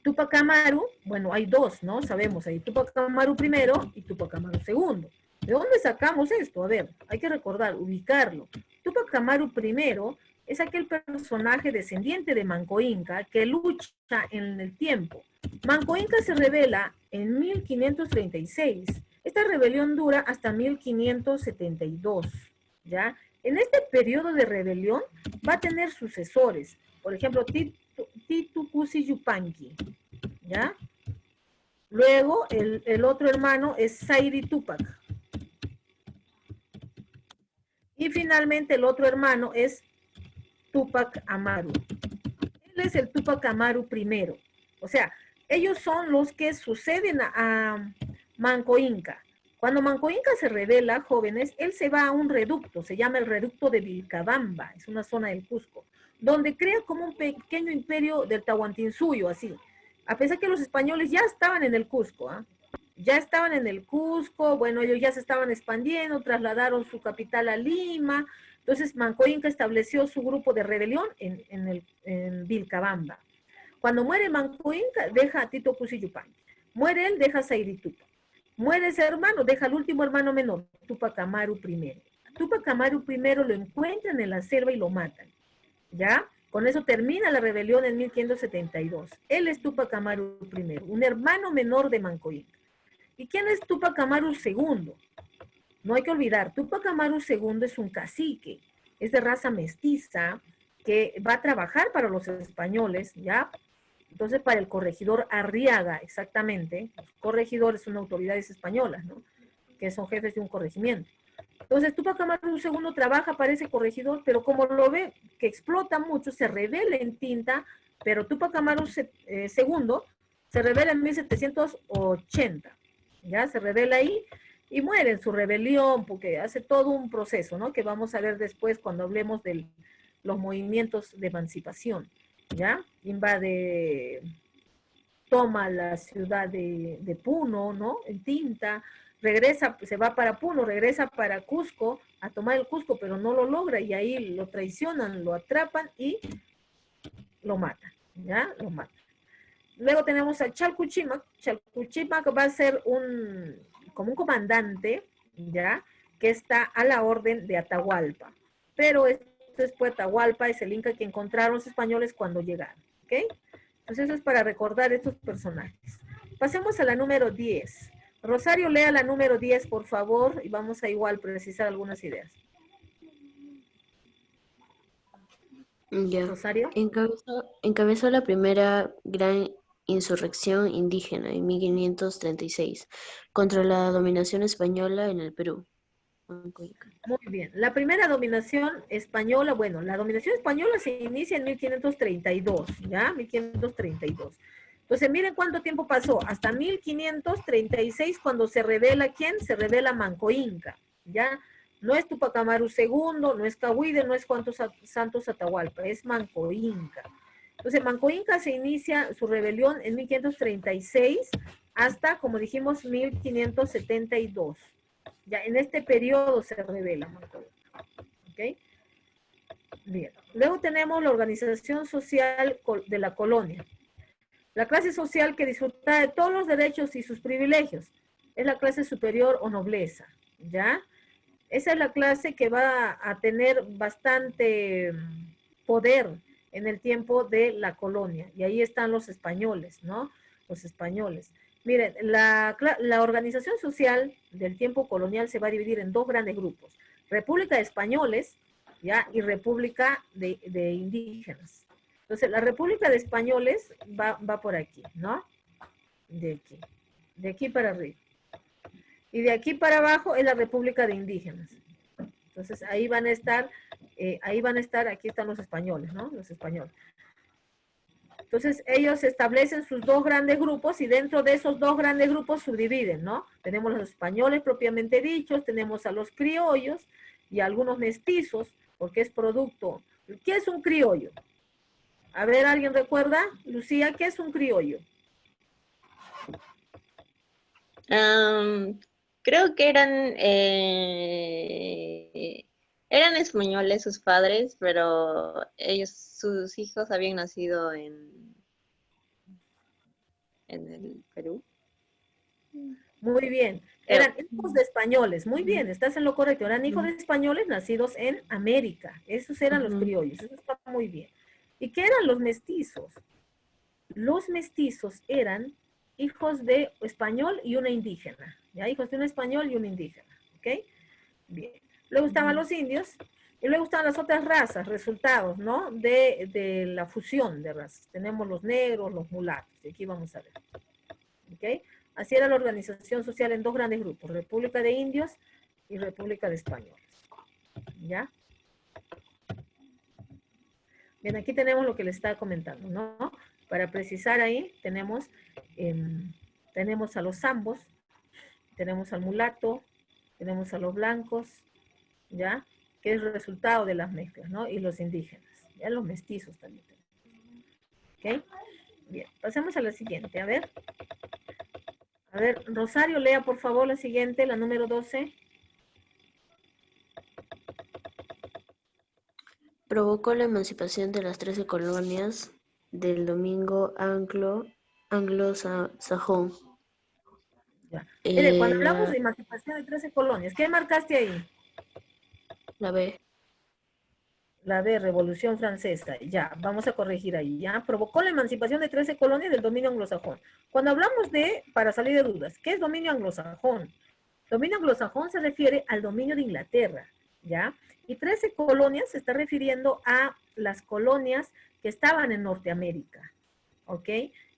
Tupac Amaru, bueno, hay dos, ¿no? Sabemos, hay Tupac Amaru primero y Tupac Amaru segundo. ¿De dónde sacamos esto? A ver, hay que recordar, ubicarlo. Tupac Amaru primero es aquel personaje descendiente de Manco Inca que lucha en el tiempo. Manco Inca se revela en 1536. Esta rebelión dura hasta 1572, ¿ya? En este periodo de rebelión va a tener sucesores. Por ejemplo, Titu Cusi Yupanqui, ¿ya? Luego, el otro hermano es Zairi Tupac. Y finalmente el otro hermano es Tupac Amaru. Él es el Tupac Amaru primero. O sea, ellos son los que suceden a Manco Inca. Cuando Manco Inca se revela, jóvenes, él se va a un reducto, se llama el reducto de Vilcabamba, es una zona del Cusco, donde crea como un pequeño imperio del Tahuantinsuyo, así. A pesar que los españoles ya estaban en el Cusco, ¿eh? Ya estaban en el Cusco, bueno, ellos ya se estaban expandiendo, trasladaron su capital a Lima, entonces Manco Inca estableció su grupo de rebelión en Vilcabamba. Cuando muere Manco Inca, deja a Tito Cusi Yupanqui. Muere él, deja a Zairi Tupac. Muere ese hermano, deja al último hermano menor, Tupac Amaru I. Tupac Amaru I lo encuentran en la selva y lo matan, ¿ya? Con eso termina la rebelión en 1572. Él es Tupac Amaru I, un hermano menor de Manco Inca. ¿Y quién es Tupac Amaru II? No hay que olvidar, Tupac Amaru II es un cacique, es de raza mestiza, que va a trabajar para los españoles, ¿ya? Entonces, para el corregidor Arriaga, exactamente, los corregidores son autoridades españolas, ¿no? Que son jefes de un corregimiento. Entonces, Túpac Amaru II trabaja para ese corregidor, pero como lo ve que explota mucho, se revela en Tinta, pero Túpac Amaru II se revela en 1780, ya se revela ahí y muere en su rebelión, porque hace todo un proceso, ¿no? Que vamos a ver después cuando hablemos de los movimientos de emancipación, ¿ya? Invade, toma la ciudad de Puno, ¿no? En Tinta, regresa, se va para Puno, regresa para Cusco, a tomar el Cusco, pero no lo logra y ahí lo traicionan, lo atrapan y lo matan, ¿ya? Lo matan. Luego tenemos a Chalcuchimac. Chalcuchimac va a ser como un comandante, ¿ya? Que está a la orden de Atahualpa. Pero después Atahualpa es el inca que encontraron los españoles cuando llegaron, ¿ok? Entonces eso es para recordar estos personajes. Pasemos a la número 10. Rosario, lea la número 10, por favor, y vamos a igual precisar algunas ideas. Ya. Rosario. Encabezó la primera gran insurrección indígena en 1536 contra la dominación española en el Perú. Muy bien. La primera dominación española, bueno, la dominación española se inicia en 1532, ¿ya? 1532. Entonces, miren cuánto tiempo pasó. Hasta 1536, cuando se revela, ¿quién? Se revela Manco Inca, ¿ya? No es Túpac Amaru II, no es Cahuide, no es Santos Atahualpa, es Manco Inca. Entonces, Manco Inca se inicia su rebelión en 1536 hasta, como dijimos, 1572. Ya en este periodo se revela Manco Inca. ¿Ok? Bien. Luego tenemos la organización social de la colonia. La clase social que disfruta de todos los derechos y sus privilegios es la clase superior o nobleza, ¿ya? Esa es la clase que va a tener bastante poder en el tiempo de la colonia. Y ahí están los españoles, ¿no? Los españoles. Miren, la organización social del tiempo colonial se va a dividir en dos grandes grupos. República de Españoles, ¿ya? Y República de Indígenas. Entonces, la República de Españoles va por aquí, ¿no? De aquí para arriba. Y de aquí para abajo es la República de Indígenas. Entonces, ahí van a estar, aquí están los españoles, ¿no? Los españoles. Entonces, ellos establecen sus dos grandes grupos y dentro de esos dos grandes grupos subdividen, ¿no? Tenemos los españoles propiamente dichos, tenemos a los criollos y a algunos mestizos, porque es producto. ¿Qué es un criollo? A ver, ¿alguien recuerda? Lucía, ¿qué es un criollo? Creo que eran españoles sus padres, pero sus hijos habían nacido en el Perú. Muy bien. Eran hijos de españoles. Muy bien, estás en lo correcto. Eran hijos de españoles nacidos en América. Esos eran los criollos. Eso está muy bien. ¿Y qué eran los mestizos? Los mestizos eran hijos de español y una indígena. ¿Ya? Hijos de un español y una indígena. ¿Ok? Bien. Luego estaban los indios y luego estaban las otras razas, resultados, ¿no? De la fusión de razas. Tenemos los negros, los mulatos. Y aquí vamos a ver. ¿Ok? Así era la organización social en dos grandes grupos, República de Indios y República de Españoles. ¿Ya? Bien, aquí tenemos lo que les estaba comentando, ¿no? Para precisar ahí, tenemos a los zambos, tenemos al mulato, tenemos a los blancos, ¿ya? Que es el resultado de las mezclas, ¿no? Y los indígenas, ¿ya? Los mestizos también. ¿Ok? Bien, pasemos a la siguiente, a ver. A ver, Rosario, lea por favor la siguiente, la número 12. Provocó la emancipación de las 13 colonias del dominio anglosajón. Mire, cuando hablamos de emancipación de 13 colonias, ¿qué marcaste ahí? La B. La B, Revolución Francesa. Ya, vamos a corregir ahí, ¿ya? Provocó la emancipación de 13 colonias del dominio anglosajón. Cuando hablamos para salir de dudas, ¿qué es dominio anglosajón? Dominio anglosajón se refiere al dominio de Inglaterra, ¿ya? Y 13 colonias se está refiriendo a las colonias que estaban en Norteamérica, ¿ok?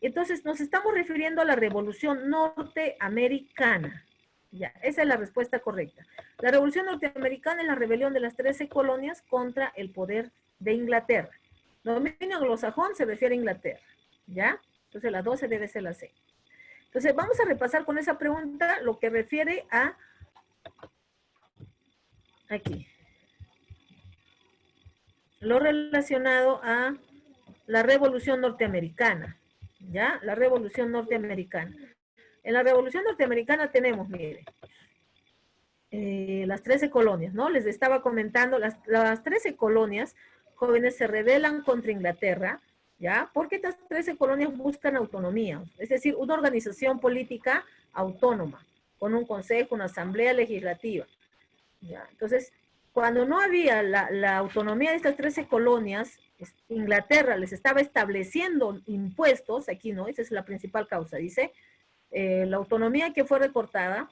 Entonces nos estamos refiriendo a la Revolución Norteamericana. Ya, esa es la respuesta correcta. La Revolución Norteamericana es la rebelión de las 13 colonias contra el poder de Inglaterra. Dominio anglosajón se refiere a Inglaterra, ¿ya? Entonces la 12 debe ser la C. Entonces vamos a repasar con esa pregunta lo que refiere a aquí. Lo relacionado a la Revolución Norteamericana, ¿ya? La Revolución Norteamericana. En la Revolución Norteamericana tenemos, mire, las 13 colonias, ¿no? Les estaba comentando, las 13 colonias jóvenes se rebelan contra Inglaterra, ¿ya? Porque estas 13 colonias buscan autonomía, es decir, una organización política autónoma, con un consejo, una asamblea legislativa, ¿ya? Entonces, cuando no había la autonomía de estas 13 colonias, Inglaterra les estaba estableciendo impuestos, aquí no, esa es la principal causa, dice, la autonomía que fue recortada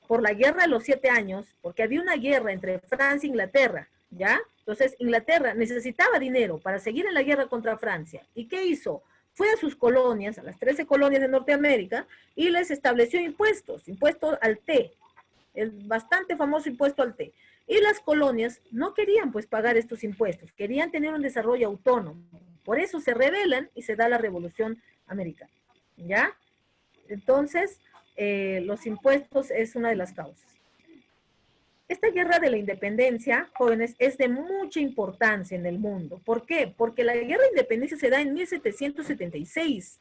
por la guerra de los 7 años, porque había una guerra entre Francia e Inglaterra, ¿ya? Entonces Inglaterra necesitaba dinero para seguir en la guerra contra Francia. ¿Y qué hizo? Fue a sus colonias, a las 13 colonias de Norteamérica, y les estableció impuestos, impuestos al té, el bastante famoso impuesto al té. Y las colonias no querían pues pagar estos impuestos, querían tener un desarrollo autónomo. Por eso se rebelan y se da la Revolución Americana, ¿ya? Entonces, los impuestos es una de las causas. Esta guerra de la independencia, jóvenes, es de mucha importancia en el mundo. ¿Por qué? Porque la guerra de independencia se da en 1776.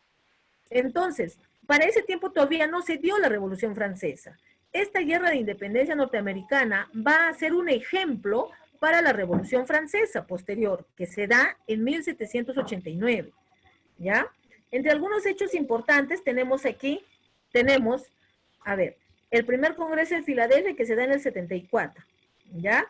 Entonces, para ese tiempo todavía no se dio la Revolución Francesa. Esta guerra de independencia norteamericana va a ser un ejemplo para la Revolución Francesa posterior, que se da en 1789, ¿ya? Entre algunos hechos importantes tenemos aquí, a ver, el primer Congreso de Filadelfia que se da en el 74, ¿ya?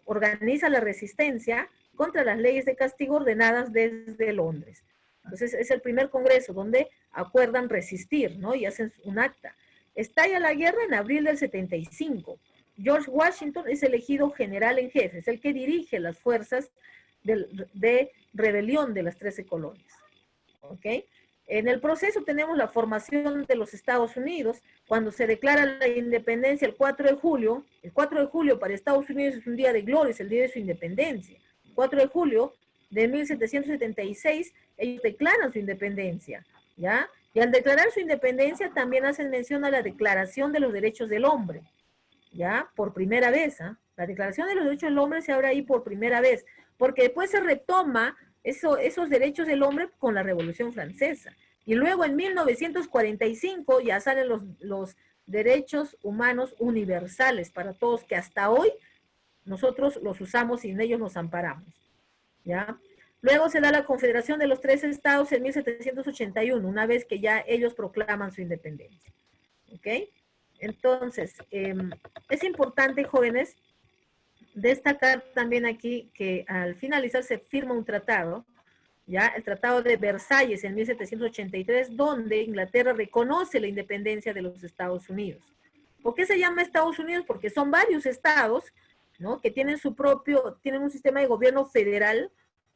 Organiza la resistencia contra las leyes de castigo ordenadas desde Londres. Entonces es el primer congreso donde acuerdan resistir, ¿no? Y hacen un acta. Estalla la guerra en abril del 75. George Washington es elegido general en jefe, es el que dirige las fuerzas de rebelión de las 13 colonias. ¿Ok? En el proceso tenemos la formación de los Estados Unidos, cuando se declara la independencia el 4 de julio. El 4 de julio para Estados Unidos es un día de gloria, es el día de su independencia. 4 de julio de 1776, ellos declaran su independencia, ¿ya? Y al declarar su independencia también hacen mención a la Declaración de los Derechos del Hombre, ¿ya? Por primera vez, ¿eh? La Declaración de los Derechos del Hombre se abre ahí por primera vez, porque después se retoma esos derechos del hombre con la Revolución Francesa. Y luego en 1945 ya salen los derechos humanos universales para todos, que hasta hoy nosotros los usamos y en ellos nos amparamos, ¿ya? Luego se da la Confederación de los 13 Estados en 1781, una vez que ya ellos proclaman su independencia, ¿ok? Entonces, es importante, jóvenes, destacar también aquí que al finalizar se firma un tratado, ya el Tratado de Versalles en 1783, donde Inglaterra reconoce la independencia de los Estados Unidos. ¿Por qué se llama Estados Unidos? Porque son varios estados, ¿no? Que tienen tienen un sistema de gobierno federal,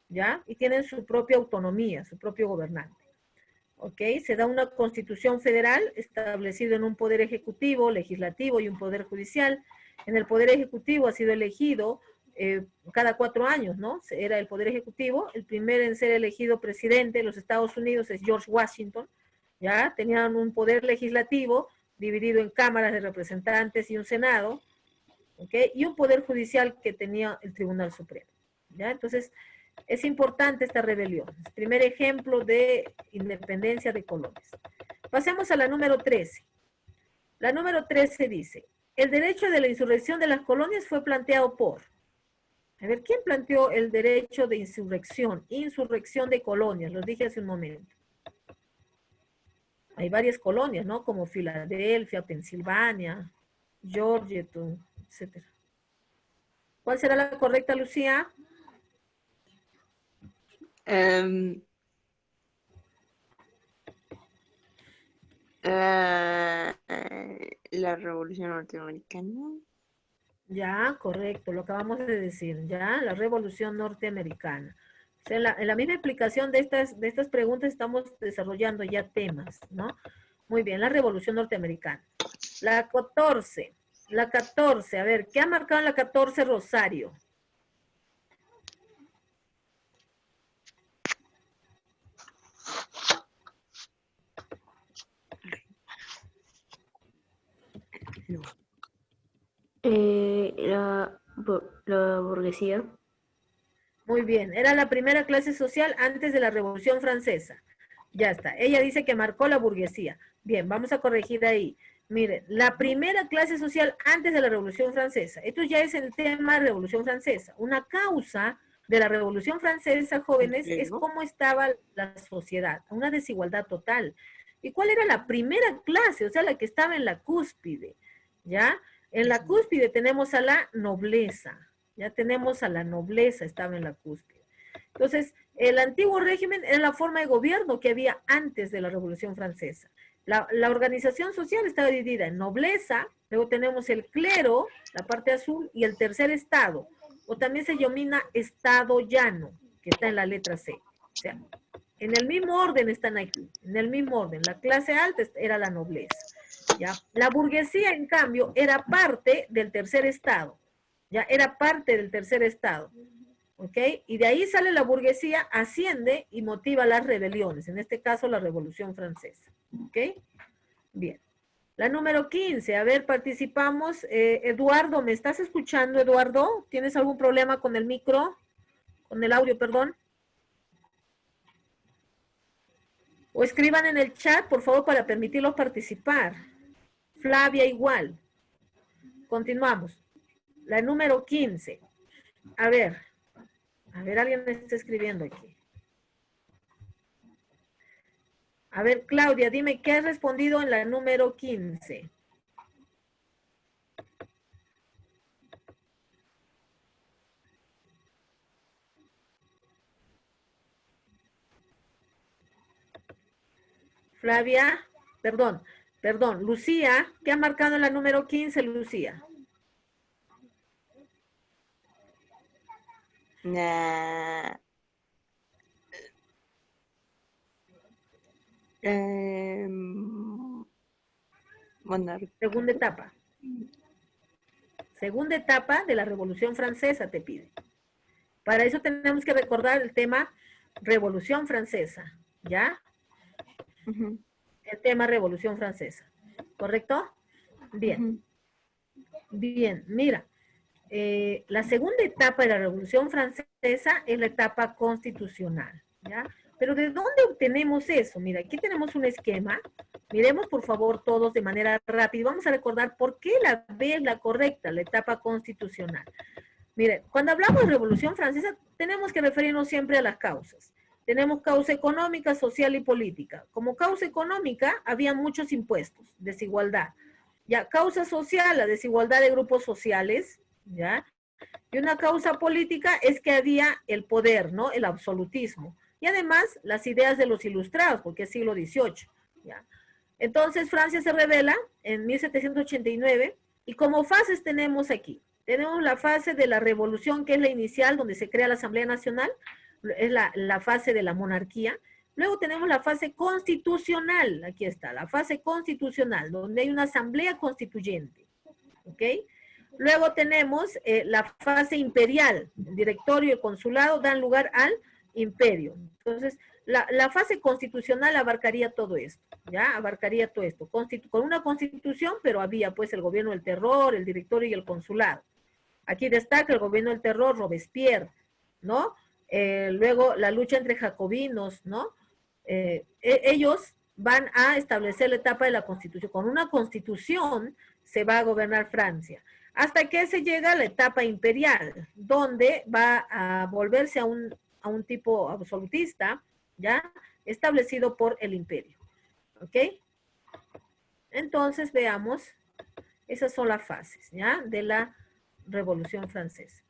¿ya? Y tienen su propia autonomía, su propio gobernante. ¿Ok? Se da una constitución federal establecida en un poder ejecutivo, legislativo y un poder judicial. En el poder ejecutivo ha sido elegido cada 4 años, ¿no? Era el poder ejecutivo. El primero en ser elegido presidente de los Estados Unidos es George Washington, ¿ya? Tenían un poder legislativo dividido en cámaras de representantes y un senado, ¿ok? Y un poder judicial que tenía el Tribunal Supremo, ¿ya? Entonces, es importante esta rebelión. Es el primer ejemplo de independencia de colonias. Pasemos a la número 13. La número 13 dice, el derecho de la insurrección de las colonias fue planteado por... A ver, ¿quién planteó el derecho de insurrección? Insurrección de colonias, lo dije hace un momento. Hay varias colonias, ¿no? Como Filadelfia, Pensilvania, Georgetown, etc. ¿Cuál será la correcta, Lucía? La Revolución Norteamericana. Ya, correcto, lo acabamos de decir, ya, la Revolución Norteamericana. O sea, en la misma explicación de estas preguntas estamos desarrollando ya temas, ¿no? Muy bien, la Revolución Norteamericana. La 14, a ver, ¿qué ha marcado en la 14 Rosario? La burguesía. Muy bien, era la primera clase social antes de la Revolución Francesa. Ya está, ella dice que marcó la burguesía. Bien, vamos a corregir ahí. Miren, la primera clase social antes de la Revolución Francesa. Esto ya es el tema de Revolución Francesa. Una causa de la Revolución Francesa, jóvenes, es cómo estaba la sociedad, una desigualdad total. ¿Y cuál era la primera clase? O sea, la que estaba en la cúspide, ¿ya? En la cúspide tenemos a la nobleza. Ya tenemos a la nobleza, estaba en la cúspide. Entonces, el antiguo régimen era la forma de gobierno que había antes de la Revolución Francesa. La organización social estaba dividida en nobleza, luego tenemos el clero, la parte azul, y el tercer estado, o también se denomina estado llano, que está en la letra C. O sea, en el mismo orden están aquí, en el mismo orden. La clase alta era la nobleza. ¿Ya? La burguesía, en cambio, era parte del tercer estado. Ya era parte del tercer estado, ¿ok? Y de ahí sale la burguesía, asciende y motiva las rebeliones, en este caso la Revolución Francesa, ¿ok? Bien. La número 15, a ver, participamos. Eduardo, ¿me estás escuchando, Eduardo? ¿Tienes algún problema con el micro? Con el audio, perdón. O escriban en el chat, por favor, para permitirlos participar. Flavia igual. Continuamos. La número 15. A ver, alguien me está escribiendo aquí. A ver, Claudia, dime, ¿qué has respondido en la número 15? Flavia, perdón, Lucía, ¿qué ha marcado en la número 15, Lucía? Segunda etapa. Segunda etapa de la Revolución Francesa te pide. Para eso tenemos que recordar el tema Revolución Francesa, ¿ya? El tema Revolución Francesa, ¿correcto? Bien. Bien, mira. La segunda etapa de la Revolución Francesa es la etapa constitucional, ¿ya? Pero ¿de dónde obtenemos eso? Mira, aquí tenemos un esquema. Miremos, por favor, todos de manera rápida. Vamos a recordar por qué la B es la correcta, la etapa constitucional. Miren, cuando hablamos de Revolución Francesa, tenemos que referirnos siempre a las causas. Tenemos causa económica, social y política. Como causa económica, había muchos impuestos, desigualdad. Ya, causa social, la desigualdad de grupos sociales, ¿ya? Y una causa política es que había el poder, ¿no? El absolutismo. Y además, las ideas de los ilustrados, porque es siglo XVIII, ¿ya? Entonces, Francia se rebela en 1789, y como fases tenemos aquí. Tenemos la fase de la revolución, que es la inicial, donde se crea la Asamblea Nacional, es la fase de la monarquía. Luego tenemos la fase constitucional, aquí está, la fase constitucional, donde hay una asamblea constituyente, ¿ok? Luego tenemos la fase imperial, el directorio y el consulado dan lugar al imperio. Entonces, la fase constitucional abarcaría todo esto, ¿ya? Abarcaría todo esto, con una constitución, pero había pues el gobierno del terror, el directorio y el consulado. Aquí destaca el gobierno del terror, Robespierre, ¿no? Luego la lucha entre jacobinos, ¿no? Ellos van a establecer la etapa de la constitución. Con una constitución se va a gobernar Francia. Hasta que se llega a la etapa imperial, donde va a volverse a un tipo absolutista, ¿ya? Establecido por el imperio. ¿Ok? Entonces veamos, esas son las fases, ¿ya? De la Revolución Francesa.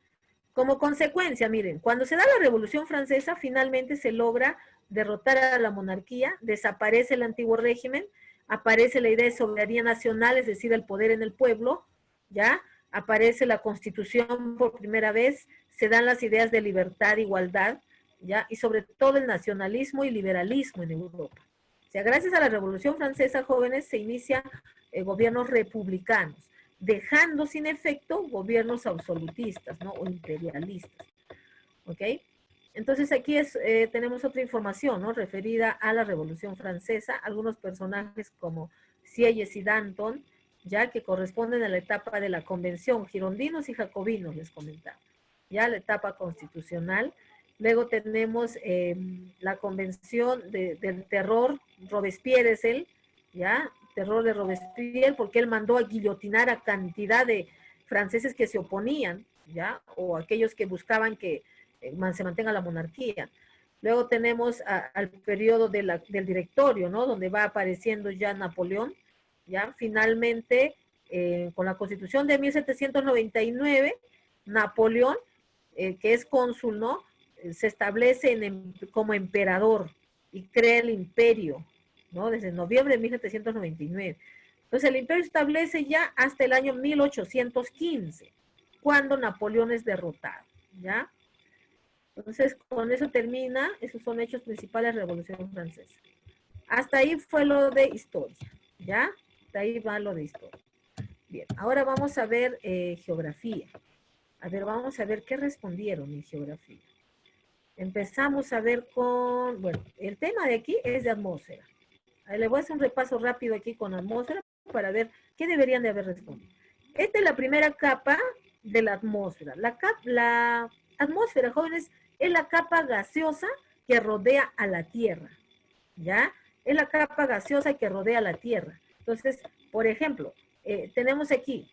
Como consecuencia, miren, cuando se da la Revolución Francesa, finalmente se logra derrotar a la monarquía, desaparece el antiguo régimen, aparece la idea de soberanía nacional, es decir, el poder en el pueblo, ¿ya? Aparece la Constitución por primera vez, se dan las ideas de libertad, igualdad, ¿ya? Y sobre todo el nacionalismo y liberalismo en Europa. O sea, gracias a la Revolución Francesa, jóvenes, se inician gobiernos republicanos, dejando sin efecto gobiernos absolutistas, ¿no? O imperialistas, ¿ok? Entonces aquí tenemos otra información, ¿no? Referida a la Revolución Francesa, algunos personajes como Sieyes y Danton, ya que corresponden a la etapa de la convención, girondinos y jacobinos, les comentaba, ya la etapa constitucional. Luego tenemos la convención del terror, Robespierre es él, ya, terror de Robespierre, porque él mandó a guillotinar a cantidad de franceses que se oponían, ya, o aquellos que buscaban que se mantenga la monarquía. Luego tenemos al periodo del directorio, ¿no? Donde va apareciendo ya Napoleón, ya, finalmente, con la Constitución de 1799, Napoleón, que es cónsul, ¿no? Se establece como emperador y crea el imperio, ¿no? Desde noviembre de 1799. Entonces el imperio se establece ya hasta el año 1815, cuando Napoleón es derrotado, ¿ya? Entonces con eso termina, esos son hechos principales de la Revolución Francesa. Hasta ahí fue lo de historia, ¿ya? Hasta ahí va lo de historia. Bien, ahora vamos a ver geografía. A ver, vamos a ver qué respondieron en geografía. Empezamos a ver con, bueno, el tema de aquí es de atmósfera. Le voy a hacer un repaso rápido aquí con atmósfera para ver qué deberían de haber respondido. Esta es la primera capa de la atmósfera. La atmósfera, jóvenes, es la capa gaseosa que rodea a la Tierra, ¿ya? Es la capa gaseosa que rodea a la Tierra. Entonces, por ejemplo, tenemos aquí,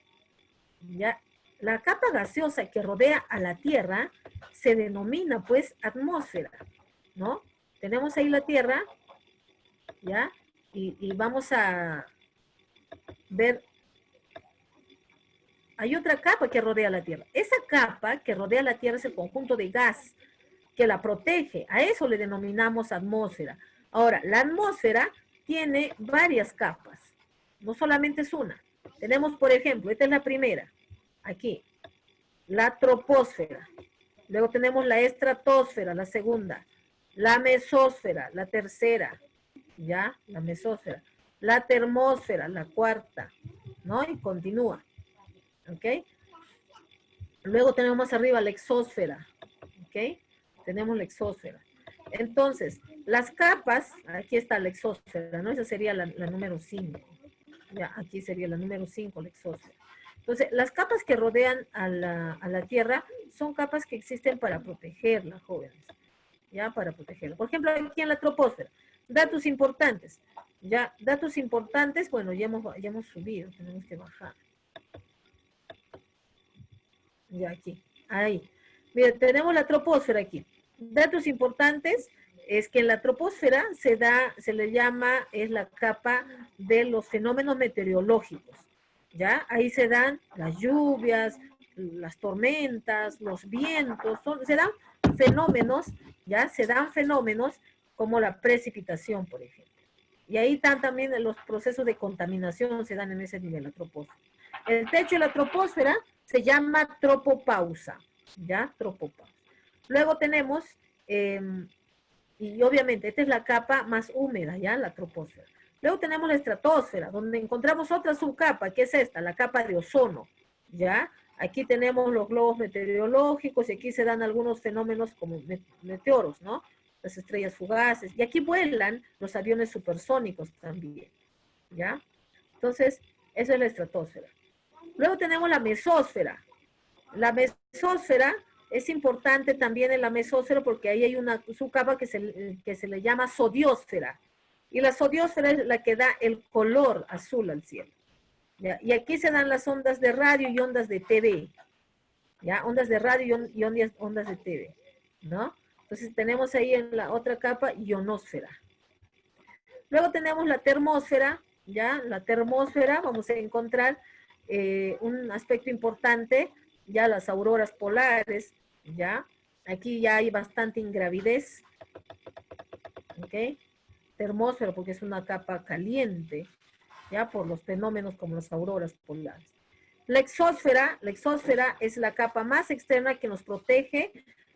¿ya? La capa gaseosa que rodea a la Tierra se denomina, pues, atmósfera, ¿no? Tenemos ahí la Tierra, ¿ya? Y vamos a ver, hay otra capa que rodea la Tierra. Esa capa que rodea la Tierra es el conjunto de gas que la protege. A eso le denominamos atmósfera. Ahora, la atmósfera tiene varias capas, no solamente es una. Tenemos, por ejemplo, esta es la primera, aquí, la troposfera. Luego tenemos la estratosfera, la segunda. La mesósfera, la tercera. ¿Ya? La mesósfera. La termósfera, la cuarta. ¿No? Y continúa. ¿Ok? Luego tenemos más arriba la exósfera. ¿Ok? Tenemos la exósfera. Entonces, las capas, aquí está la exósfera, ¿no? Esa sería la número 5. Ya, aquí sería la número 5, la exósfera. Entonces, las capas que rodean a la Tierra son capas que existen para protegerla, jóvenes. ¿Ya? Para protegerla. Por ejemplo, aquí en la troposfera. Datos importantes. Ya, datos importantes, bueno, ya hemos subido, tenemos que bajar. Ya aquí, ahí. Mira, tenemos la troposfera aquí. Datos importantes es que en la troposfera se le llama, es la capa de los fenómenos meteorológicos. ¿Ya? Ahí se dan las lluvias, las tormentas, los vientos, se dan fenómenos, ¿ya? Se dan fenómenos como la precipitación, por ejemplo. Y ahí están también los procesos de contaminación, se dan en ese nivel, la troposfera. El techo de la troposfera se llama tropopausa, ¿ya? Tropopausa. Luego tenemos, y obviamente esta es la capa más húmeda, ¿ya? La troposfera. Luego tenemos la estratosfera, donde encontramos otra subcapa, que es esta, la capa de ozono, ¿ya? Aquí tenemos los globos meteorológicos y aquí se dan algunos fenómenos como meteoros, ¿no? Las estrellas fugaces. Y aquí vuelan los aviones supersónicos también, ¿ya? Entonces, eso es la estratosfera. Luego tenemos la mesósfera. La mesósfera es importante también en la mesósfera porque ahí hay una subcapa que se le llama zodiosfera. Y la zodiosfera es la que da el color azul al cielo. ¿Ya? Y aquí se dan las ondas de radio y ondas de TV. ¿Ya? Ondas de radio y ondas de TV. ¿No? Entonces tenemos ahí en la otra capa ionosfera. Luego tenemos la termósfera. ¿Ya? La termósfera, vamos a encontrar un aspecto importante, ya las auroras polares. ¿Ya? Aquí ya hay bastante ingravidez. ¿Ok? Termósfera porque es una capa caliente, ya por los fenómenos como las auroras polares. La exósfera es la capa más externa que nos protege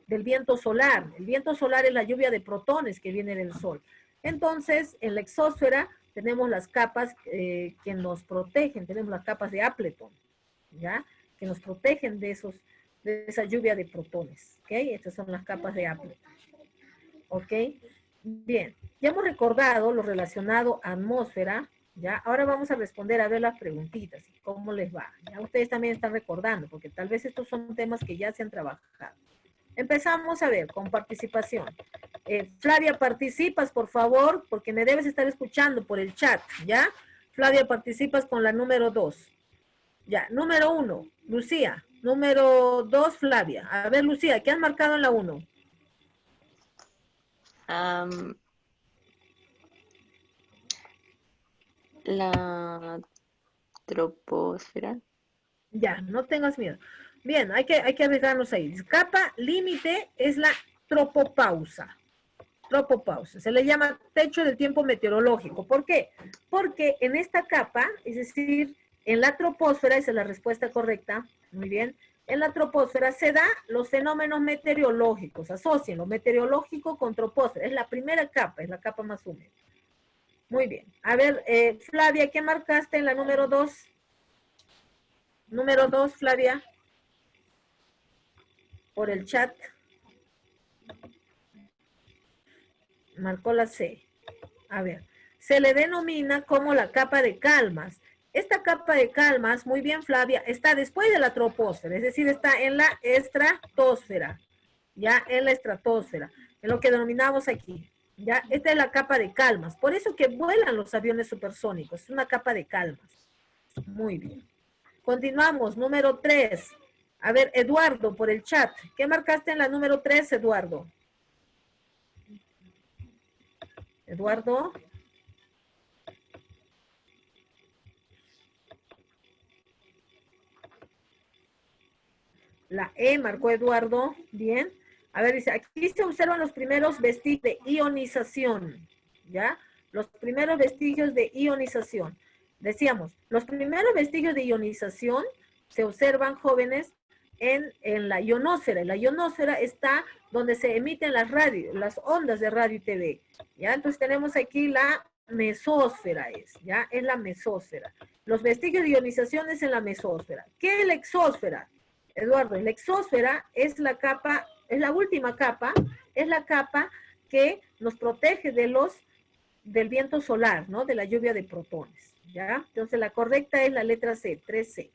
del viento solar. El viento solar es la lluvia de protones que viene del Sol. Entonces, en la exósfera tenemos las capas que nos protegen, tenemos las capas de Appleton, ¿ya? Que nos protegen de esa lluvia de protones, ¿ok? Estas son las capas de Appleton, ¿ok? Bien, ya hemos recordado lo relacionado a atmósfera, ¿ya? Ahora vamos a responder a ver las preguntitas, ¿cómo les va? Ya ustedes también están recordando, porque tal vez estos son temas que ya se han trabajado. Empezamos a ver con participación. Flavia, participas, por favor, porque me debes estar escuchando por el chat, ¿ya? Flavia, participas con la número 2. Ya, número 1, Lucía. Número 2, Flavia. A ver, Lucía, ¿qué han marcado en la 1? La troposfera. Ya, no tengas miedo. Bien, hay que arriesgarnos ahí. Capa límite es la tropopausa. Tropopausa. Se le llama techo del tiempo meteorológico. ¿Por qué? Porque en esta capa, es decir, en la troposfera, esa es la respuesta correcta, muy bien, en la troposfera se da los fenómenos meteorológicos, asocian lo meteorológico con troposfera, es la primera capa, es la capa más húmeda. Muy bien. A ver, Flavia, ¿qué marcaste en la número 2? Número 2, Flavia. Por el chat. Marcó la C. A ver, se le denomina como la capa de calmas. Esta capa de calmas, muy bien Flavia, está después de la troposfera, es decir, está en la estratosfera, ya en la estratosfera, en lo que denominamos aquí, ya, esta es la capa de calmas, por eso que vuelan los aviones supersónicos, es una capa de calmas. Muy bien. Continuamos, número 3. A ver, Eduardo, por el chat, ¿qué marcaste en la número 3, Eduardo? Eduardo. La E marcó Eduardo. Bien. A ver, dice, aquí se observan los primeros vestigios de ionización. ¿Ya? Los primeros vestigios de ionización. Decíamos, los primeros vestigios de ionización se observan, jóvenes, en la ionosfera. La ionosfera está donde se emiten las ondas de radio y TV. ¿Ya? Entonces tenemos aquí la mesósfera, ¿ya? Es la mesósfera. Los vestigios de ionización es en la mesósfera. ¿Qué es la exósfera? Eduardo, la exósfera es la capa, es la última capa, es la capa que nos protege del viento solar, ¿no? De la lluvia de protones, ¿ya? Entonces la correcta es la letra C, 3C.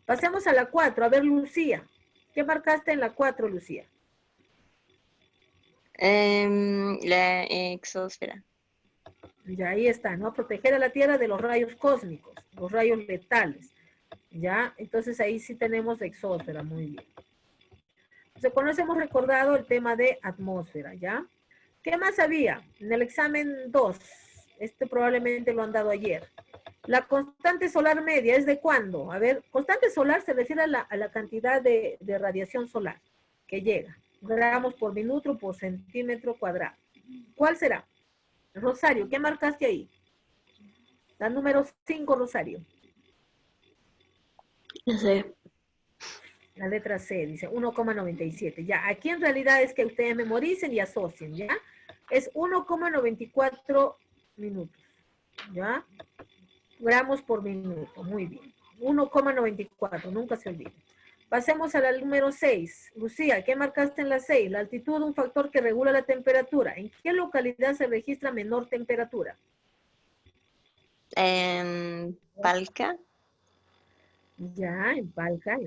Pasemos a la 4. A ver, Lucía. ¿Qué marcaste en la 4, Lucía? La exósfera. Ya ahí está, ¿no? Proteger a la Tierra de los rayos cósmicos, los rayos letales. ¿Ya? Entonces ahí sí tenemos la exósfera, muy bien. Entonces con eso hemos recordado el tema de atmósfera, ¿ya? ¿Qué más había? En el examen 2, este probablemente lo han dado ayer. La constante solar media, ¿es de cuándo? A ver, constante solar se refiere a la cantidad de radiación solar que llega. Gramos por minuto por centímetro cuadrado. ¿Cuál será? Rosario, ¿qué marcaste ahí? La número 5, Rosario. No sé. La letra C, dice 1,97. Ya, aquí en realidad es que ustedes memoricen y asocien, ¿ya? Es 1,94 minutos, ¿ya? Gramos por minuto, muy bien. 1,94, nunca se olvide. Pasemos a la número 6. Lucía, ¿qué marcaste en la 6? La altitud, un factor que regula la temperatura. ¿En qué localidad se registra menor temperatura? En Palca. Ya, en Palca.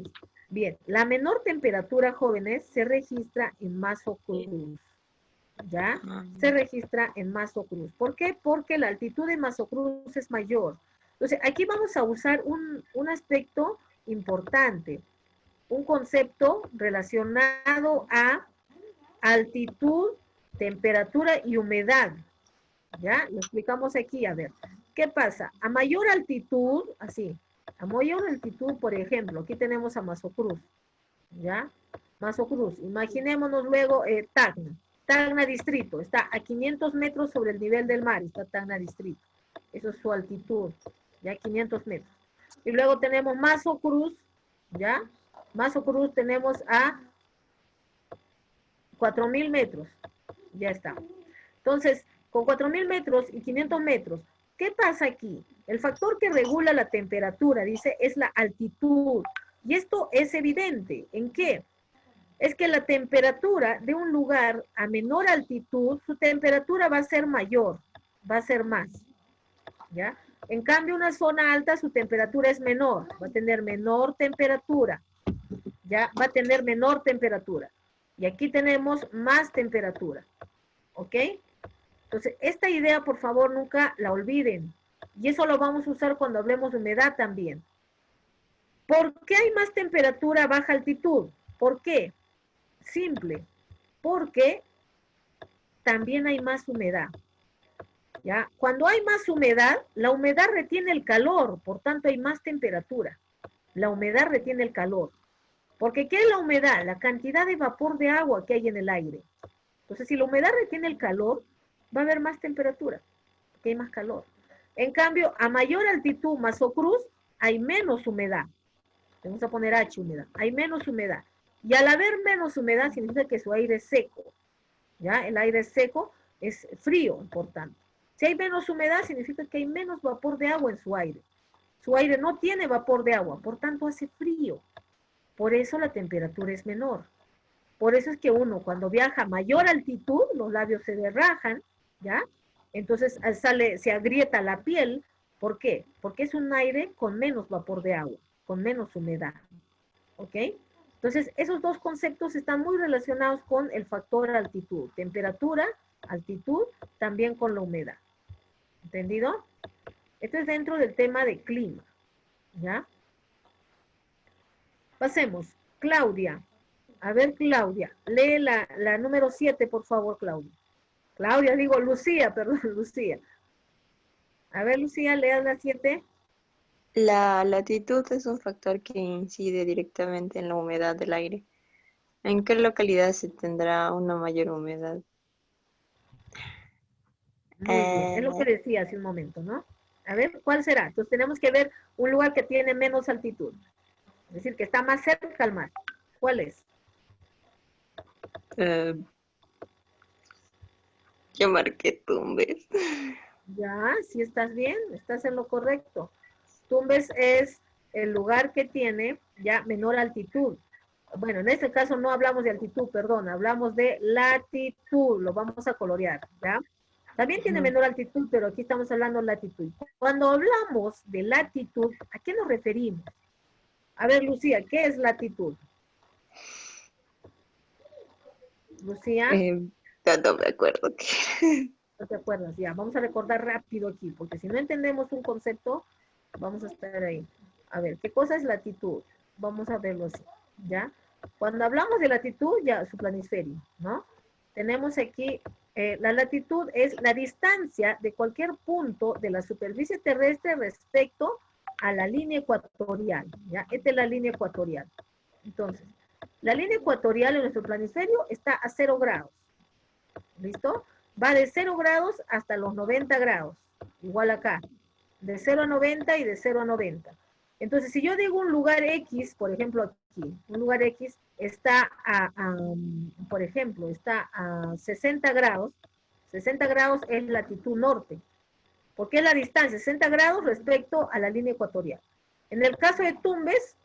Bien, la menor temperatura, jóvenes, se registra en Mazo Cruz. ¿Ya? Se registra en Mazo Cruz. ¿Por qué? Porque la altitud de Mazo Cruz es mayor. Entonces, aquí vamos a usar un aspecto importante, un concepto relacionado a altitud, temperatura y humedad. ¿Ya? Lo explicamos aquí, a ver. ¿Qué pasa? A mayor altitud, así, a mayor altitud, por ejemplo, aquí tenemos a Mazo Cruz, ¿ya? Mazo Cruz. Imaginémonos luego Tacna. Tacna Distrito. Está a 500 metros sobre el nivel del mar. Está Tacna Distrito. Eso es su altitud. Ya 500 metros. Y luego tenemos Mazo Cruz. ¿Ya? Mazo Cruz tenemos a 4.000 metros. Ya está. Entonces, con 4.000 metros y 500 metros, ¿qué pasa aquí? El factor que regula la temperatura, dice, es la altitud. Y esto es evidente. ¿En qué? Es que la temperatura de un lugar a menor altitud, su temperatura va a ser mayor, va a ser más. ¿Ya? En cambio, una zona alta, su temperatura es menor, va a tener menor temperatura. Ya, va a tener menor temperatura. Y aquí tenemos más temperatura. ¿Ok? Entonces, esta idea, por favor, nunca la olviden. Y eso lo vamos a usar cuando hablemos de humedad también. ¿Por qué hay más temperatura a baja altitud? ¿Por qué? Simple. Porque también hay más humedad. ¿Ya? Cuando hay más humedad, la humedad retiene el calor, por tanto hay más temperatura. La humedad retiene el calor. Porque ¿qué es la humedad? La cantidad de vapor de agua que hay en el aire. Entonces, si la humedad retiene el calor, va a haber más temperatura, porque hay más calor. En cambio, a mayor altitud, Mazo Cruz, hay menos humedad. Vamos a poner H, humedad. Hay menos humedad. Y al haber menos humedad, significa que su aire es seco. ¿Ya? El aire es seco, es frío, por tanto. Si hay menos humedad, significa que hay menos vapor de agua en su aire. Su aire no tiene vapor de agua, por tanto hace frío. Por eso la temperatura es menor. Por eso es que uno cuando viaja a mayor altitud, los labios se derrajan, ¿ya? Entonces se agrieta la piel. ¿Por qué? Porque es un aire con menos vapor de agua, con menos humedad. ¿Ok? Entonces, esos dos conceptos están muy relacionados con el factor altitud. Temperatura, altitud, también con la humedad. ¿Entendido? Esto es dentro del tema de clima. ¿Ya? Pasemos. Claudia. A ver, Claudia. Lee la número 7, por favor, Claudia. Claudia, digo Lucía, perdón, Lucía. A ver, Lucía, lea la 7. La latitud es un factor que incide directamente en la humedad del aire. ¿En qué localidad se tendrá una mayor humedad? Muy bien, es lo que decía hace un momento, ¿no? A ver, ¿cuál será? Entonces tenemos que ver un lugar que tiene menos altitud. Es decir, que está más cerca al mar. ¿Cuál es? Yo marqué Tumbes. Ya, si estás bien, estás en lo correcto. Tumbes es el lugar que tiene ya menor altitud. Bueno, en este caso no hablamos de altitud, perdón, hablamos de latitud, lo vamos a colorear, ¿ya? También tiene menor altitud, pero aquí estamos hablando de latitud. Cuando hablamos de latitud, ¿a qué nos referimos? A ver, Lucía, ¿qué es latitud? Lucía, No me acuerdo qué. ¿no te acuerdas? Ya, vamos a recordar rápido aquí, porque si no entendemos un concepto, vamos a estar ahí. A ver, ¿qué cosa es latitud? Vamos a verlo así, ¿ya? Cuando hablamos de latitud, ya, su planisferio, ¿no? Tenemos aquí, la latitud es la distancia de cualquier punto de la superficie terrestre respecto a la línea ecuatorial, ¿ya? Esta es la línea ecuatorial. Entonces, la línea ecuatorial en nuestro planisferio está a 0 grados, ¿listo? Va de 0 grados hasta los 90 grados, igual acá, de 0 a 90 y de 0 a 90. Entonces, si yo digo un lugar X, por ejemplo aquí, un lugar X está por ejemplo, está a 60 grados es latitud norte, porque es la distancia, 60 grados respecto a la línea ecuatorial. En el caso de Tumbes,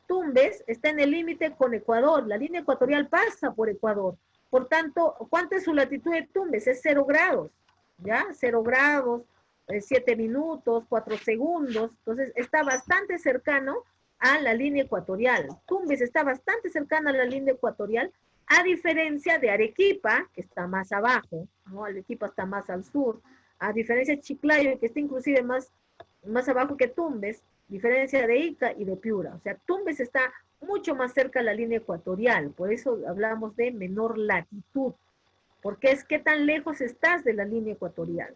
Tumbes está en el límite con Ecuador, la línea ecuatorial pasa por Ecuador. Por tanto, ¿cuánto es su latitud de Tumbes? Es 0 grados, ¿ya? 0 grados, 7 minutos, 4 segundos. Entonces, está bastante cercano a la línea ecuatorial. Tumbes está bastante cercana a la línea ecuatorial, a diferencia de Arequipa, que está más abajo, ¿no? Arequipa está más al sur. A diferencia de Chiclayo, que está inclusive más abajo que Tumbes, diferencia de Ica y de Piura. O sea, Tumbes está mucho más cerca a la línea ecuatorial, por eso hablamos de menor latitud, porque es qué tan lejos estás de la línea ecuatorial,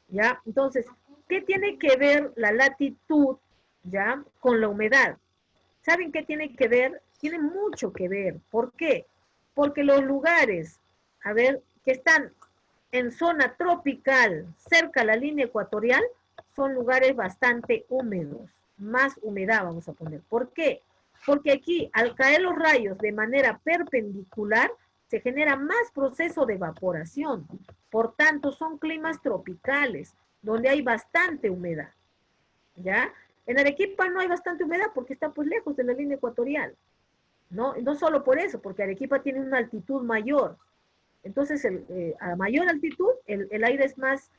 ¿ya? Entonces, ¿qué tiene que ver la latitud, ya, con la humedad? ¿Saben qué tiene que ver? Tiene mucho que ver. ¿Por qué? Porque los lugares, a ver, que están en zona tropical, cerca a la línea ecuatorial, son lugares bastante húmedos, más humedad vamos a poner. ¿Por qué? Porque aquí, al caer los rayos de manera perpendicular, se genera más proceso de evaporación. Por tanto, son climas tropicales, donde hay bastante humedad. ¿Ya? En Arequipa no hay bastante humedad porque está pues lejos de la línea ecuatorial. No solo por eso, porque Arequipa tiene una altitud mayor. Entonces, a mayor altitud, el aire es más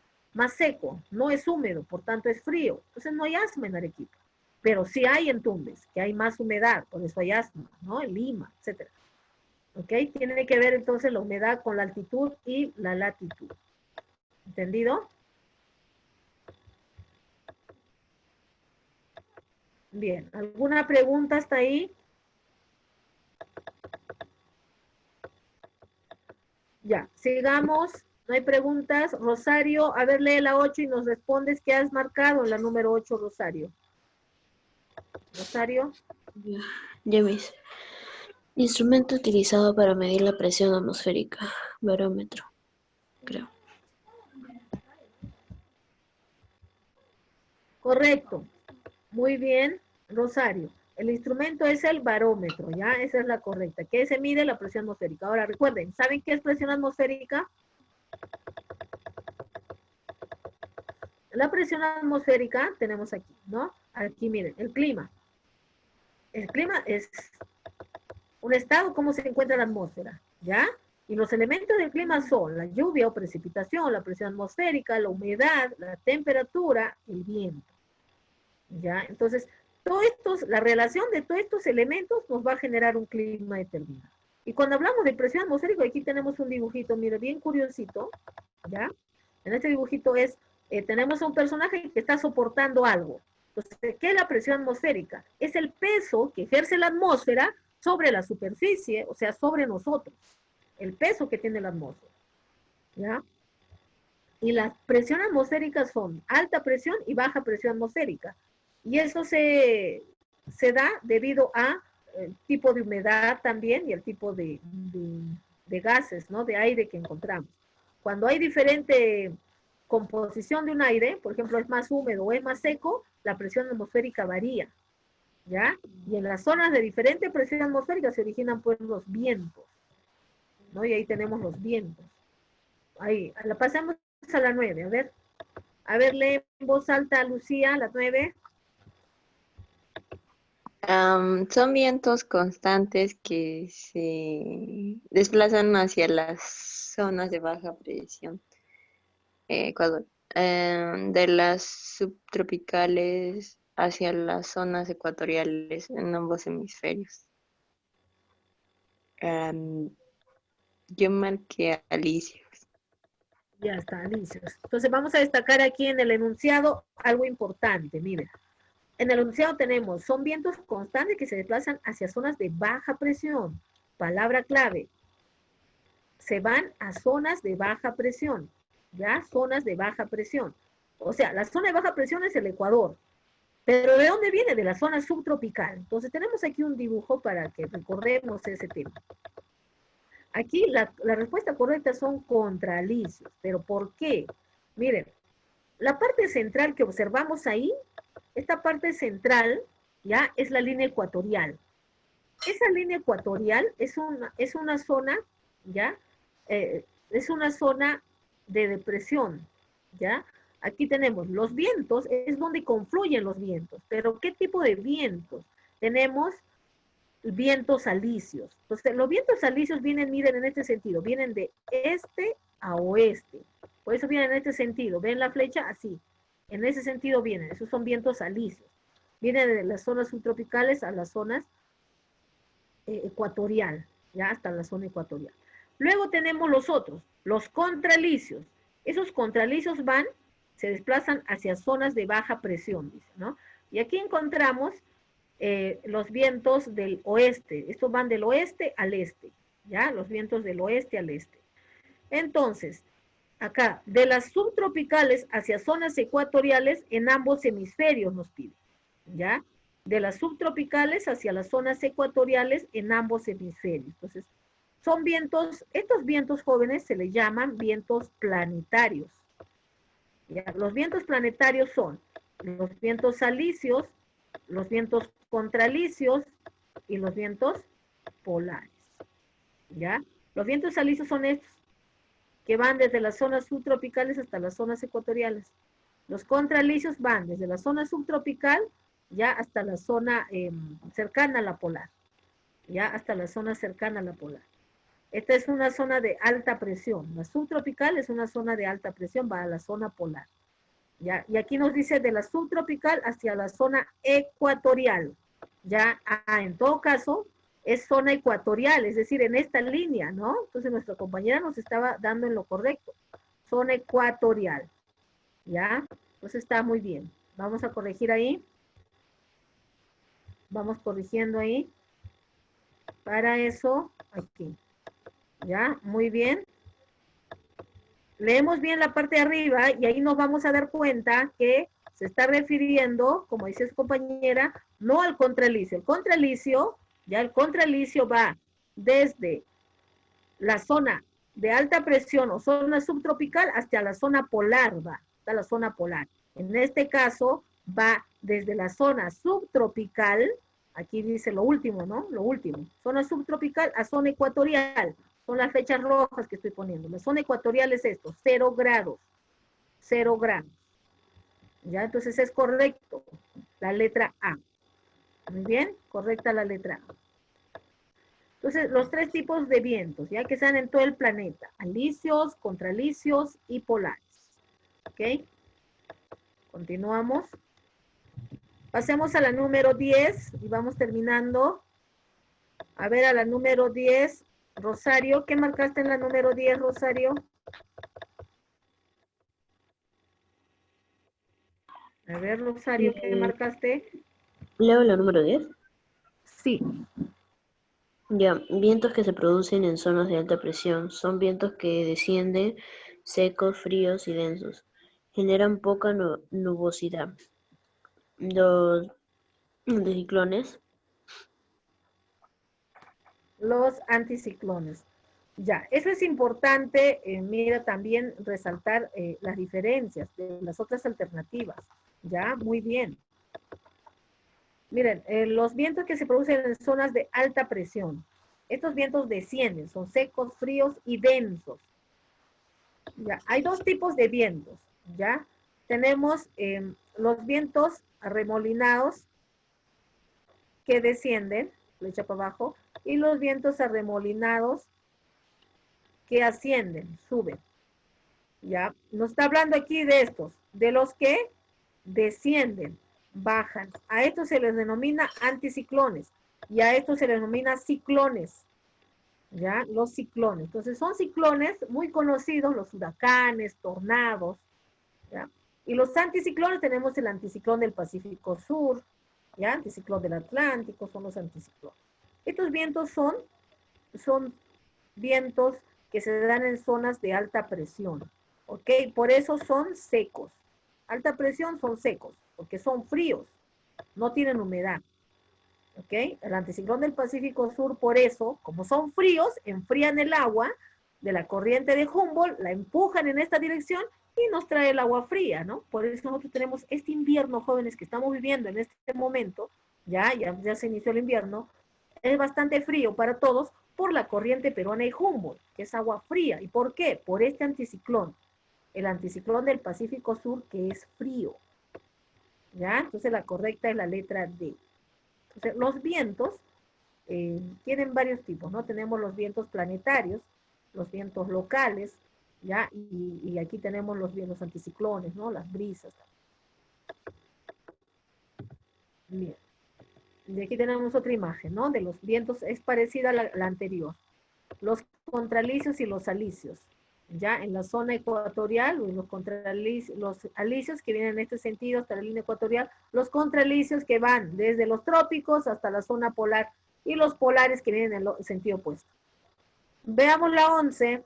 seco, no es húmedo, por tanto es frío. Entonces no hay asma en Arequipa. Pero sí hay en Tumbes, que hay más humedad, por eso hay asma, ¿no? En Lima, etc. ¿Ok? Tiene que ver entonces la humedad con la altitud y la latitud. ¿Entendido? Bien, ¿alguna pregunta hasta ahí? Ya, sigamos. No hay preguntas. Rosario, a ver, lee la 8 y nos respondes qué has marcado en la número 8, Rosario. Rosario. Ya ves. Instrumento utilizado para medir la presión atmosférica. Barómetro, creo. Correcto. Muy bien, Rosario. El instrumento es el barómetro, ¿ya? Esa es la correcta. ¿Qué se mide? La presión atmosférica. Ahora, recuerden, ¿saben qué es presión atmosférica? La presión atmosférica tenemos aquí, ¿no? Aquí, miren, el clima. El clima es un estado, cómo se encuentra la atmósfera, ¿ya? Y los elementos del clima son la lluvia o precipitación, la presión atmosférica, la humedad, la temperatura, el viento, ¿ya? Entonces, la relación de todos estos elementos nos va a generar un clima determinado. Y cuando hablamos de presión atmosférica, aquí tenemos un dibujito, mire, bien curiosito, ¿ya? En este dibujito tenemos a un personaje que está soportando algo. Entonces, ¿qué es la presión atmosférica? Es el peso que ejerce la atmósfera sobre la superficie, o sea, sobre nosotros. El peso que tiene la atmósfera, ¿ya? Y las presiones atmosféricas son alta presión y baja presión atmosférica. Y eso se da debido a el tipo de humedad también y el tipo de gases, ¿no? De aire que encontramos. Cuando hay diferente composición de un aire, por ejemplo, es más húmedo o es más seco, la presión atmosférica varía, ¿ya? Y en las zonas de diferente presión atmosférica se originan pues los vientos, ¿no? Y ahí tenemos los vientos. Ahí, la pasamos a la 9, a ver, lee en voz alta, Lucía, la 9. Son vientos constantes que se desplazan hacia las zonas de baja presión. Ecuador. De las subtropicales hacia las zonas ecuatoriales en ambos hemisferios. Yo marqué Alicia. Ya está, Alicia. Entonces vamos a destacar aquí en el enunciado algo importante, miren. En el enunciado tenemos, son vientos constantes que se desplazan hacia zonas de baja presión. Palabra clave. Se van a zonas de baja presión. ¿Ya? Zonas de baja presión. O sea, la zona de baja presión es el Ecuador. Pero ¿de dónde viene? De la zona subtropical. Entonces tenemos aquí un dibujo para que recordemos ese tema. Aquí la respuesta correcta son contralicios. ¿Pero por qué? Miren, la parte central que observamos ahí, esta parte central, ya, es la línea ecuatorial. Esa línea ecuatorial es una zona, ya, es una zona de depresión, ya. Aquí tenemos los vientos, es donde confluyen los vientos. Pero ¿qué tipo de vientos? Tenemos vientos alisios. Entonces, los vientos alisios vienen, miren, en este sentido, vienen de este a oeste. Por eso vienen en este sentido. ¿Ven la flecha? Así. En ese sentido vienen. Esos son vientos alisios. Vienen de las zonas subtropicales a las zonas ecuatorial, ya hasta la zona ecuatorial. Luego tenemos los otros, los contralicios. Esos contralicios se desplazan hacia zonas de baja presión, dice, ¿no? Y aquí encontramos los vientos del oeste. Estos van del oeste al este, ¿ya? Los vientos del oeste al este. Entonces, acá, de las subtropicales hacia zonas ecuatoriales en ambos hemisferios nos pide, ¿ya? De las subtropicales hacia las zonas ecuatoriales en ambos hemisferios. Entonces, son vientos, estos vientos jóvenes se les llaman vientos planetarios. ¿Ya? Los vientos planetarios son los vientos alisios, los vientos contralicios y los vientos polares. ¿Ya? Los vientos alisios son estos, que van desde las zonas subtropicales hasta las zonas ecuatoriales. Los contralisios van desde la zona subtropical ya hasta la zona cercana a la polar. Ya hasta la zona cercana a la polar. Esta es una zona de alta presión. La subtropical es una zona de alta presión, va a la zona polar. ¿Ya? Y aquí nos dice de la subtropical hacia la zona ecuatorial. Ya, en todo caso, es zona ecuatorial, es decir, en esta línea, ¿no? Entonces nuestra compañera nos estaba dando en lo correcto. Zona ecuatorial. ¿Ya? Entonces está muy bien. Vamos a corregir ahí. Vamos corrigiendo ahí. Para eso, aquí. ¿Ya? Muy bien. Leemos bien la parte de arriba y ahí nos vamos a dar cuenta que se está refiriendo, como dice su compañera, no al contralicio. El contralicio, ya el contralicio va desde la zona de alta presión o zona subtropical hasta la zona polar, va, hasta la zona polar. En este caso, va desde la zona subtropical, aquí dice lo último, ¿no? Lo último, zona subtropical a zona ecuatorial. Son las flechas rojas que estoy poniendo. La zona ecuatorial es esto, 0 grados. 0 grados. ¿Ya? Entonces es correcto. La letra A. Muy bien, correcta la letra A. Entonces, los tres tipos de vientos, ya que están en todo el planeta. Alisios, contralisios y polares. ¿Ok? Continuamos. Pasemos a la número 10 y vamos terminando. A ver, a la número 10. Rosario, ¿qué marcaste en la número 10, Rosario? A ver, Rosario, ¿qué marcaste? Leo la número 10. Sí. Ya, vientos que se producen en zonas de alta presión. Son vientos que descienden secos, fríos y densos. Generan poca nubosidad. Los anticiclones. Los anticiclones. Ya, eso es importante, mira, también resaltar las diferencias de las otras alternativas. Ya, muy bien. Miren, los vientos que se producen en zonas de alta presión. Estos vientos descienden, son secos, fríos y densos. Ya, hay dos tipos de vientos, ¿ya? Tenemos los vientos arremolinados que descienden, flecha para abajo, y los vientos arremolinados que ascienden, suben. ¿Ya? Nos está hablando aquí de estos, de los que descienden, bajan. A estos se les denomina anticiclones y a estos se les denomina ciclones. ¿Ya? Los ciclones. Entonces son ciclones muy conocidos, los huracanes, tornados. ¿Ya? Y los anticiclones tenemos el anticiclón del Pacífico Sur, ¿ya? Anticiclón del Atlántico, son los anticiclones. Estos vientos son vientos que se dan en zonas de alta presión, ¿ok? Por eso son secos. Alta presión son secos, porque son fríos, no tienen humedad, ¿ok? El anticiclón del Pacífico Sur, por eso, como son fríos, enfrían el agua de la corriente de Humboldt, la empujan en esta dirección y nos trae el agua fría, ¿no? Por eso nosotros tenemos este invierno, jóvenes, que estamos viviendo en este momento, ya se inició el invierno, es bastante frío para todos por la corriente peruana y Humboldt, que es agua fría. ¿Y por qué? Por este anticiclón, el anticiclón del Pacífico Sur, que es frío. ¿Ya? Entonces la correcta es la letra D. Entonces los vientos tienen varios tipos, ¿no? Tenemos los vientos planetarios, los vientos locales, ¿ya? Y aquí tenemos los vientos anticiclones, ¿no? Las brisas. Bien. Y aquí tenemos otra imagen, ¿no? De los vientos, es parecida a la anterior. Los contralisios y los alisios. Ya en la zona ecuatorial, los alisios que vienen en este sentido hasta la línea ecuatorial, los contralisios que van desde los trópicos hasta la zona polar, y los polares que vienen en el sentido opuesto. Veamos la 11.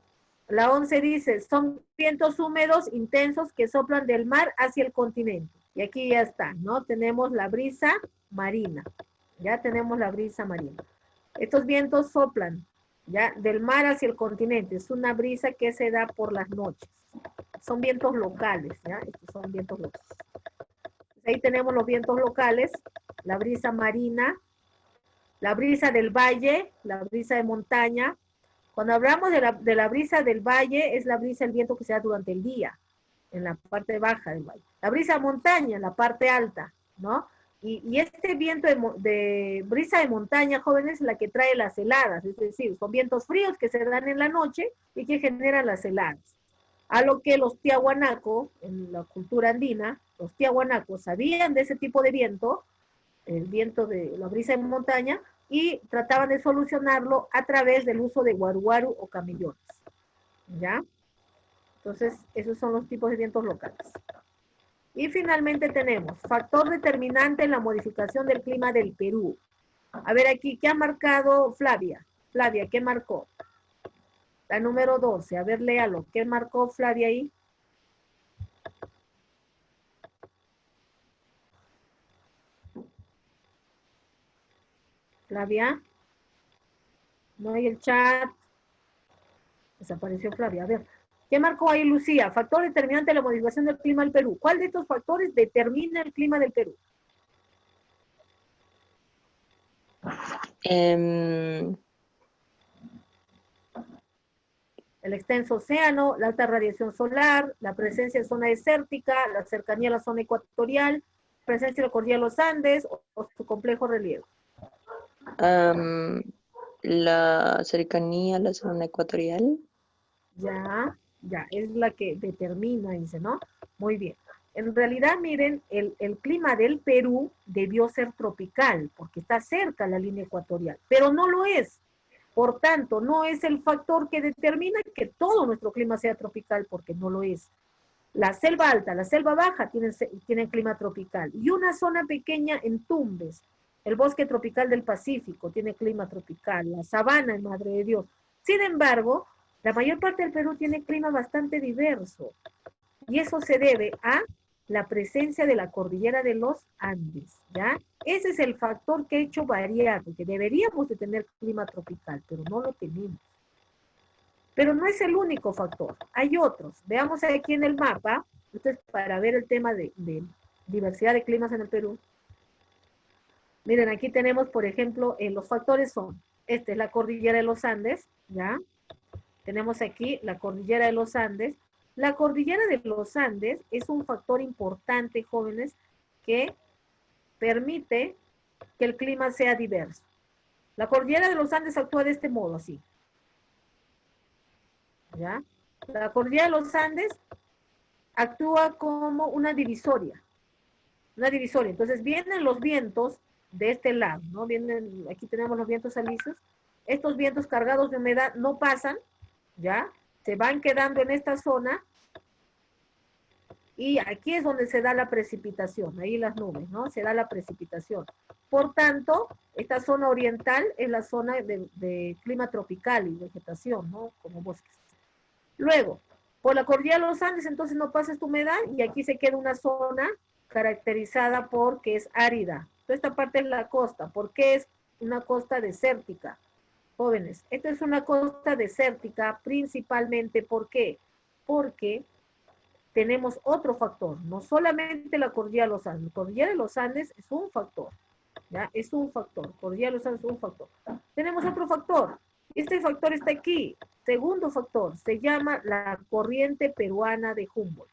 La 11 dice, son vientos húmedos intensos que soplan del mar hacia el continente. Y aquí ya está, ¿no? Tenemos la brisa marina. Ya tenemos la brisa marina. Estos vientos soplan, ya, del mar hacia el continente. Es una brisa que se da por las noches. Son vientos locales, ¿ya? Estos son vientos locales. Ahí tenemos los vientos locales, la brisa marina, la brisa del valle, la brisa de montaña, Cuando hablamos de la brisa del valle, es la brisa, el viento que se da durante el día, en la parte baja del valle. La brisa de montaña, en la parte alta, ¿no? Y este viento de brisa de montaña, jóvenes, es la que trae las heladas, es decir, son vientos fríos que se dan en la noche y que generan las heladas. A lo que los tiahuanaco, en la cultura andina, los tiahuanacos sabían de ese tipo de viento, el viento de la brisa de montaña, y trataban de solucionarlo a través del uso de guaruaru o camellones. ¿Ya? Entonces, esos son los tipos de vientos locales. Y finalmente tenemos factor determinante en la modificación del clima del Perú. A ver aquí, ¿qué ha marcado Flavia? Flavia, ¿qué marcó? La número 12, a ver, léalo. ¿Qué marcó Flavia ahí? Flavia. No hay el chat. Desapareció Flavia. A ver, ¿qué marcó ahí Lucía? Factor determinante de la modificación del clima del Perú. ¿Cuál de estos factores determina el clima del Perú? Em, El extenso océano, la alta radiación solar, la presencia de zona desértica, la cercanía a la zona ecuatorial, presencia de la cordillera de los Andes o su complejo relieve. la cercanía a la zona ecuatorial. Ya, es la que determina, dice, ¿no? Muy bien. En realidad, miren, el clima del Perú debió ser tropical, porque está cerca a la línea ecuatorial, pero no lo es. Por tanto, no es el factor que determina que todo nuestro clima sea tropical, porque no lo es. La selva alta, la selva baja tienen clima tropical. Y una zona pequeña en Tumbes, el bosque tropical del Pacífico, tiene clima tropical. La sabana en Madre de Dios. Sin embargo, la mayor parte del Perú tiene clima bastante diverso. Y eso se debe a la presencia de la cordillera de los Andes, ¿ya? Ese es el factor que ha hecho variar, porque deberíamos de tener clima tropical, pero no lo tenemos. Pero no es el único factor, hay otros. Veamos aquí en el mapa, entonces para ver el tema de diversidad de climas en el Perú. Miren, aquí tenemos, por ejemplo, los factores son, esta es la cordillera de los Andes, ¿ya? Tenemos aquí la cordillera de los Andes. La cordillera de los Andes es un factor importante, jóvenes, que permite que el clima sea diverso. La cordillera de los Andes actúa de este modo, así. ¿Ya? La cordillera de los Andes actúa como una divisoria. Una divisoria. Entonces vienen los vientos de este lado, ¿no? Vienen, aquí tenemos los vientos alisios. Estos vientos cargados de humedad no pasan, ¿ya? Se van quedando en esta zona y aquí es donde se da la precipitación, ahí las nubes, ¿no? Se da la precipitación. Por tanto, esta zona oriental es la zona de clima tropical y vegetación, ¿no? Como bosques. Luego, por la cordillera de los Andes, entonces no pasa esta humedad y aquí se queda una zona caracterizada por que es árida. Toda esta parte es la costa. ¿Por qué es una costa desértica? Jóvenes, esta es una costa desértica principalmente, ¿por qué? Porque tenemos otro factor, no solamente la cordillera de los Andes. La cordillera de los Andes es un factor, ¿ya? Es un factor, cordillera de los Andes es un factor. Tenemos otro factor, este factor está aquí. Segundo factor, se llama la corriente peruana de Humboldt.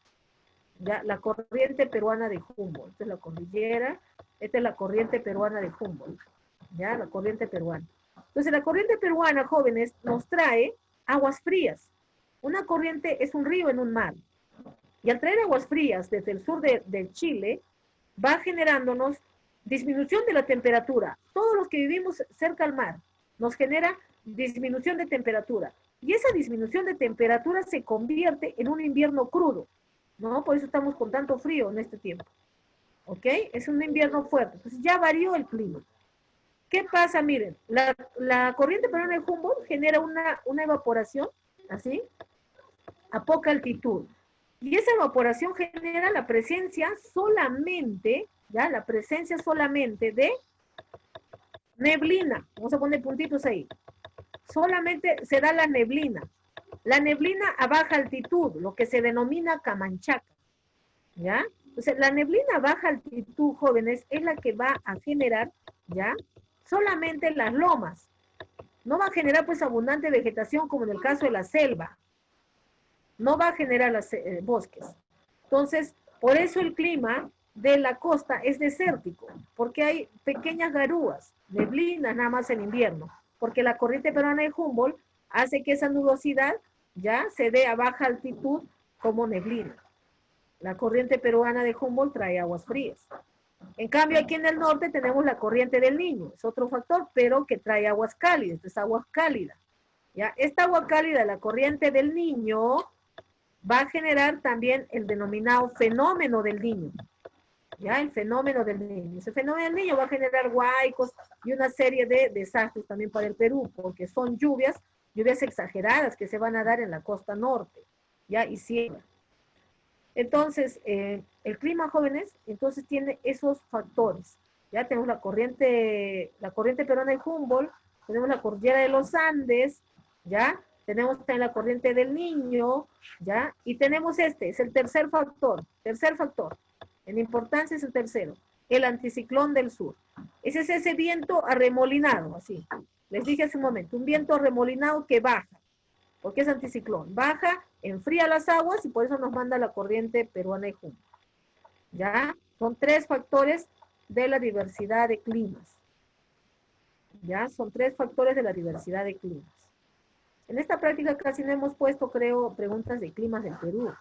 ¿Ya? La corriente peruana de Humboldt. Esta es la cordillera, esta es la corriente peruana de Humboldt. ¿Ya? La corriente peruana. Entonces, la corriente peruana, jóvenes, nos trae aguas frías. Una corriente es un río en un mar. Y al traer aguas frías desde el sur de Chile, va generándonos disminución de la temperatura. Todos los que vivimos cerca al mar nos genera disminución de temperatura. Y esa disminución de temperatura se convierte en un invierno crudo, ¿no? Por eso estamos con tanto frío en este tiempo. ¿Ok? Es un invierno fuerte. Entonces ya varió el clima. ¿Qué pasa? Miren, la corriente peruana de Humboldt genera una evaporación, así, a poca altitud. Y esa evaporación genera la presencia solamente, ¿ya? La presencia solamente de neblina. Vamos a poner puntitos ahí. Solamente se da la neblina. La neblina a baja altitud, lo que se denomina camanchaca, ¿ya? Entonces, la neblina a baja altitud, jóvenes, es la que va a generar, ¿ya? Solamente las lomas. No va a generar pues abundante vegetación como en el caso de la selva. No va a generar bosques. Entonces, por eso el clima de la costa es desértico, porque hay pequeñas garúas, neblinas nada más en invierno, porque la corriente peruana de Humboldt hace que esa nubosidad ya se dé a baja altitud como neblina. La corriente peruana de Humboldt trae aguas frías. En cambio, aquí en el norte tenemos la corriente del Niño, es otro factor, pero que trae aguas cálidas, es agua cálida. ¿Ya? Esta agua cálida, la corriente del Niño, va a generar también el denominado fenómeno del Niño. ¿Ya? El fenómeno del Niño. Ese fenómeno del Niño va a generar huaicos y una serie de desastres también para el Perú, porque son lluvias exageradas que se van a dar en la costa norte, ¿ya? Y siembra. Entonces, el clima, jóvenes, entonces tiene esos factores. Ya tenemos la corriente peruana de Humboldt, tenemos la cordillera de los Andes, ¿ya? Tenemos también la corriente del Niño, ¿ya? Y tenemos es el tercer factor, en importancia es el tercero, el anticiclón del sur. Ese es ese viento arremolinado, así. Les dije hace un momento, un viento arremolinado que baja, porque es anticiclón. Baja, enfría las aguas y por eso nos manda la corriente peruana de Humboldt. ¿Ya? Son tres factores de la diversidad de climas. ¿Ya? Son tres factores de la diversidad de climas. En esta práctica casi no hemos puesto, creo, preguntas de climas del Perú.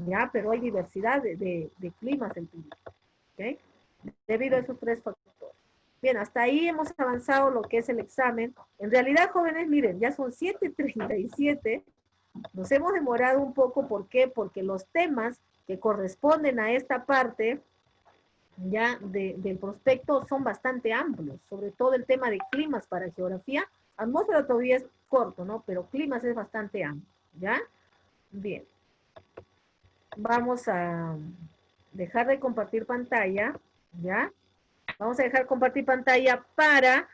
¿Ya? Pero hay diversidad de climas del Perú. ¿Ok? Debido a esos tres factores. Bien, hasta ahí hemos avanzado lo que es el examen. En realidad, jóvenes, miren, ya son 7:37. Nos hemos demorado un poco, ¿por qué? Porque los temas que corresponden a esta parte ya del prospecto son bastante amplios, sobre todo el tema de climas para geografía. Atmósfera todavía es corto, ¿no? Pero climas es bastante amplio, ¿ya? Bien. Vamos a dejar de compartir pantalla, ¿ya? Vamos a dejar compartir pantalla para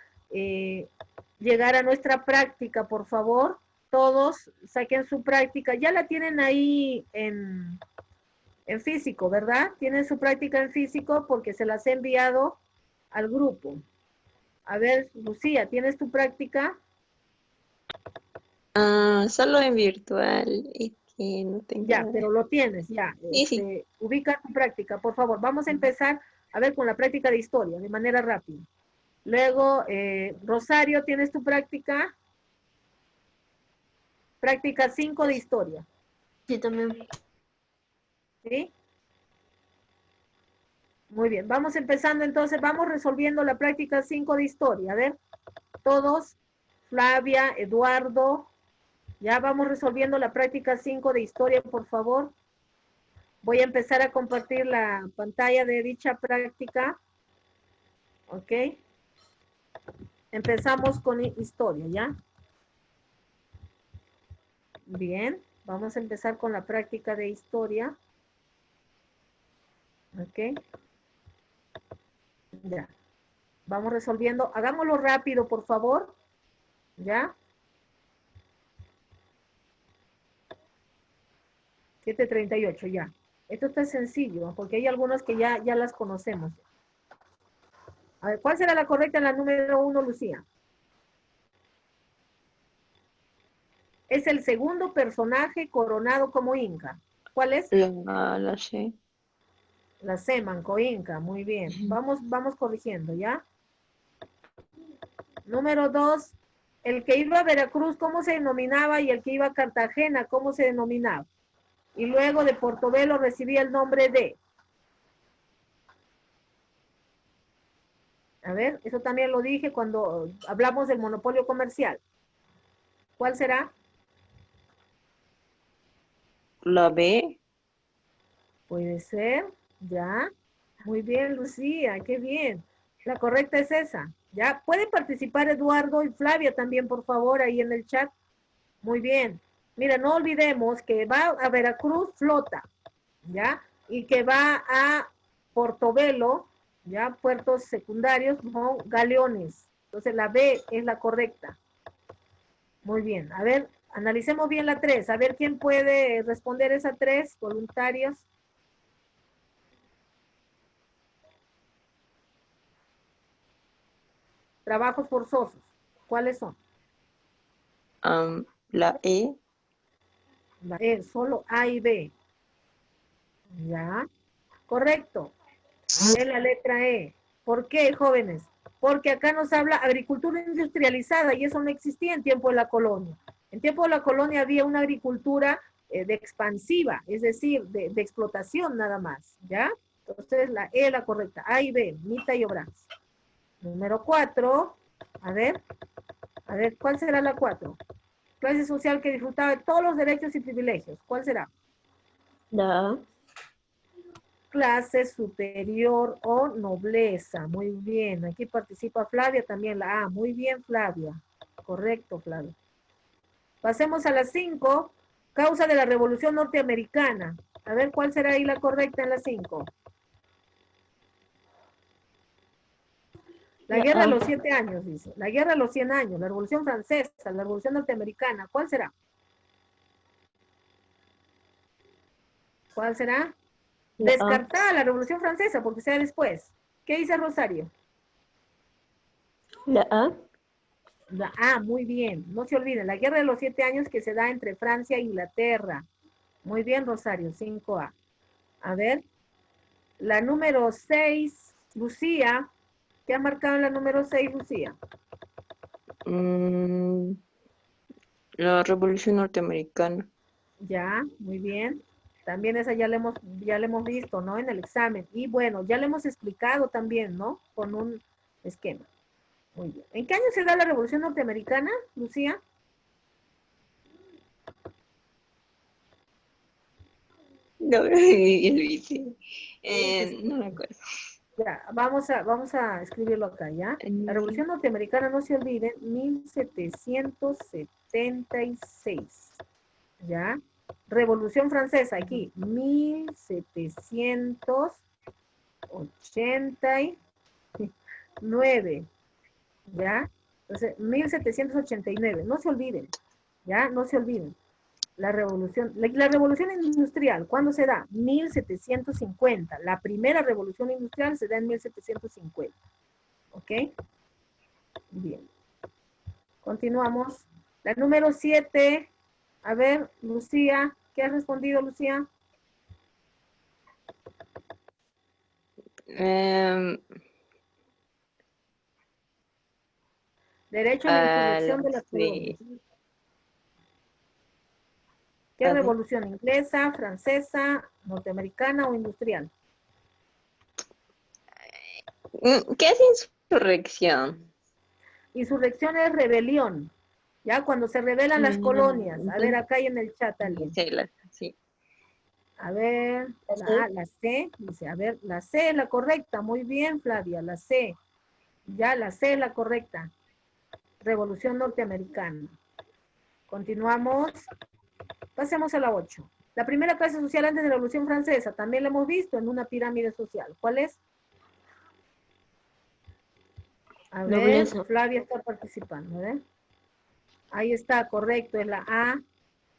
llegar a nuestra práctica, por favor. Todos saquen su práctica. Ya la tienen ahí en físico, ¿verdad? Tienen su práctica en físico porque se las he enviado al grupo. A ver, Lucía, ¿tienes tu práctica? Solo en virtual, es que no tengo Ya, nada. pero lo tienes, ya. Sí. Ubica tu práctica, por favor. Vamos a empezar, a ver, con la práctica de historia, de manera rápida. Luego, Rosario, ¿tienes tu práctica? Práctica 5 de historia. Sí, también. ¿Sí? Muy bien, vamos empezando entonces, vamos resolviendo la práctica 5 de historia. A ver, todos, Flavia, Eduardo, ya vamos resolviendo la práctica 5 de historia, por favor. Voy a empezar a compartir la pantalla de dicha práctica. ¿Ok? Empezamos con historia, ¿ya? Bien, vamos a empezar con la práctica de historia. ¿Ok? Ya. Vamos resolviendo. Hagámoslo rápido, por favor. ¿Ya? 7:38, ya. Esto está sencillo, porque hay algunos que ya las conocemos. A ver, ¿cuál será la correcta en la número 1, Lucía? Es el segundo personaje coronado como inca. ¿Cuál es? La sé. La C, Manco Inca. Muy bien. Vamos corrigiendo, ¿ya? Número 2, el que iba a Veracruz, ¿cómo se denominaba? Y el que iba a Cartagena, ¿cómo se denominaba? Y luego de Portobelo recibía el nombre de... A ver, eso también lo dije cuando hablamos del monopolio comercial. ¿Cuál será? La B. Puede ser, ya. Muy bien, Lucía, qué bien. La correcta es esa. Ya, puede participar Eduardo y Flavia también, por favor, ahí en el chat. Muy bien. Mira, no olvidemos que va a Veracruz flota, ¿ya? Y que va a Portobelo, ¿ya? Puertos secundarios, son galeones. Entonces la B es la correcta. Muy bien. A ver, analicemos bien la 3. A ver quién puede responder esa 3, voluntarios. Trabajos forzosos. ¿Cuáles son? La E. Solo A y B. Ya. Correcto. Es la letra E. ¿Por qué, jóvenes? Porque acá nos habla agricultura industrializada y eso no existía en tiempo de la colonia. En tiempo de la colonia había una agricultura de expansiva, es decir, de explotación nada más, ¿ya? Entonces la E es la correcta. A y B, Mita y Obras. Número 4, a ver, ¿cuál será la 4? Clase social que disfrutaba de todos los derechos y privilegios. ¿Cuál será? La A. Clase superior o nobleza. Muy bien. Aquí participa Flavia también, la A. Muy bien, Flavia. Correcto, Flavia. Pasemos a las 5. Causa de la Revolución Norteamericana. A ver, ¿cuál será ahí la correcta en las 5? La guerra de los 7 años, dice. La guerra de los 100 años, la Revolución Francesa, la Revolución Norteamericana. ¿Cuál será? ¿Cuál será? Descartada la Revolución Francesa, porque será después. ¿Qué dice Rosario? La A. La A, muy bien. No se olviden, la guerra de los 7 años que se da entre Francia e Inglaterra. Muy bien, Rosario, 5A. A ver, la número 6, Lucía. ¿Qué ha marcado en la número 6, Lucía? La Revolución Norteamericana. Ya, muy bien. También esa ya la hemos visto, ¿no? En el examen. Y bueno, ya le hemos explicado también, ¿no? Con un esquema. Muy bien. ¿En qué año se da la Revolución Norteamericana, Lucía? No, no me acuerdo. Ya, vamos a escribirlo acá, ¿ya? La Revolución Norteamericana, no se olviden, 1776, ¿ya? Revolución Francesa, aquí, 1789, ¿ya? Entonces, 1789, no se olviden, ¿ya? No se olviden. La revolución industrial, ¿cuándo se da? 1750. La primera revolución industrial se da en 1750. ¿Ok? Bien. Continuamos. La número 7. A ver, Lucía, ¿qué has respondido, Lucía? Derecho a la insurrección de las colonias. ¿Qué revolución? ¿Inglesa, francesa, norteamericana o industrial? ¿Qué es insurrección? Insurrección es rebelión. Ya cuando se rebelan las colonias. A ver, acá hay en el chat alguien. Sí. A ver, la C, dice, a ver, la C es la correcta. Muy bien, Flavia, la C. Ya, la C es la correcta. Revolución Norteamericana. Continuamos. Pasemos a la 8. La primera clase social antes de la Revolución Francesa. También la hemos visto en una pirámide social. ¿Cuál es? A ver, nobleza. Flavia está participando, ¿eh? Ahí está, correcto, es la A.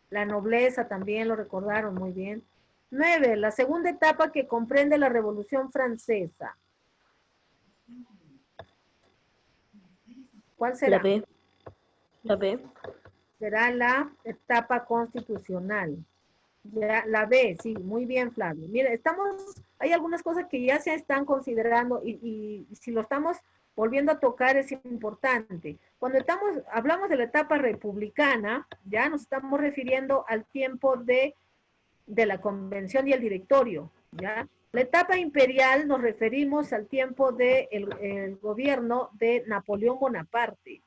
La nobleza también lo recordaron muy bien. 9. La segunda etapa que comprende la Revolución Francesa. ¿Cuál será? La B. La B. Será la etapa constitucional. Ya, la B, sí, muy bien, Flavio. Mira, hay algunas cosas que ya se están considerando y si lo estamos volviendo a tocar es importante. Cuando hablamos de la etapa republicana, ya nos estamos refiriendo al tiempo de la convención y el directorio, ¿ya? La etapa imperial nos referimos al tiempo del gobierno de Napoleón Bonaparte,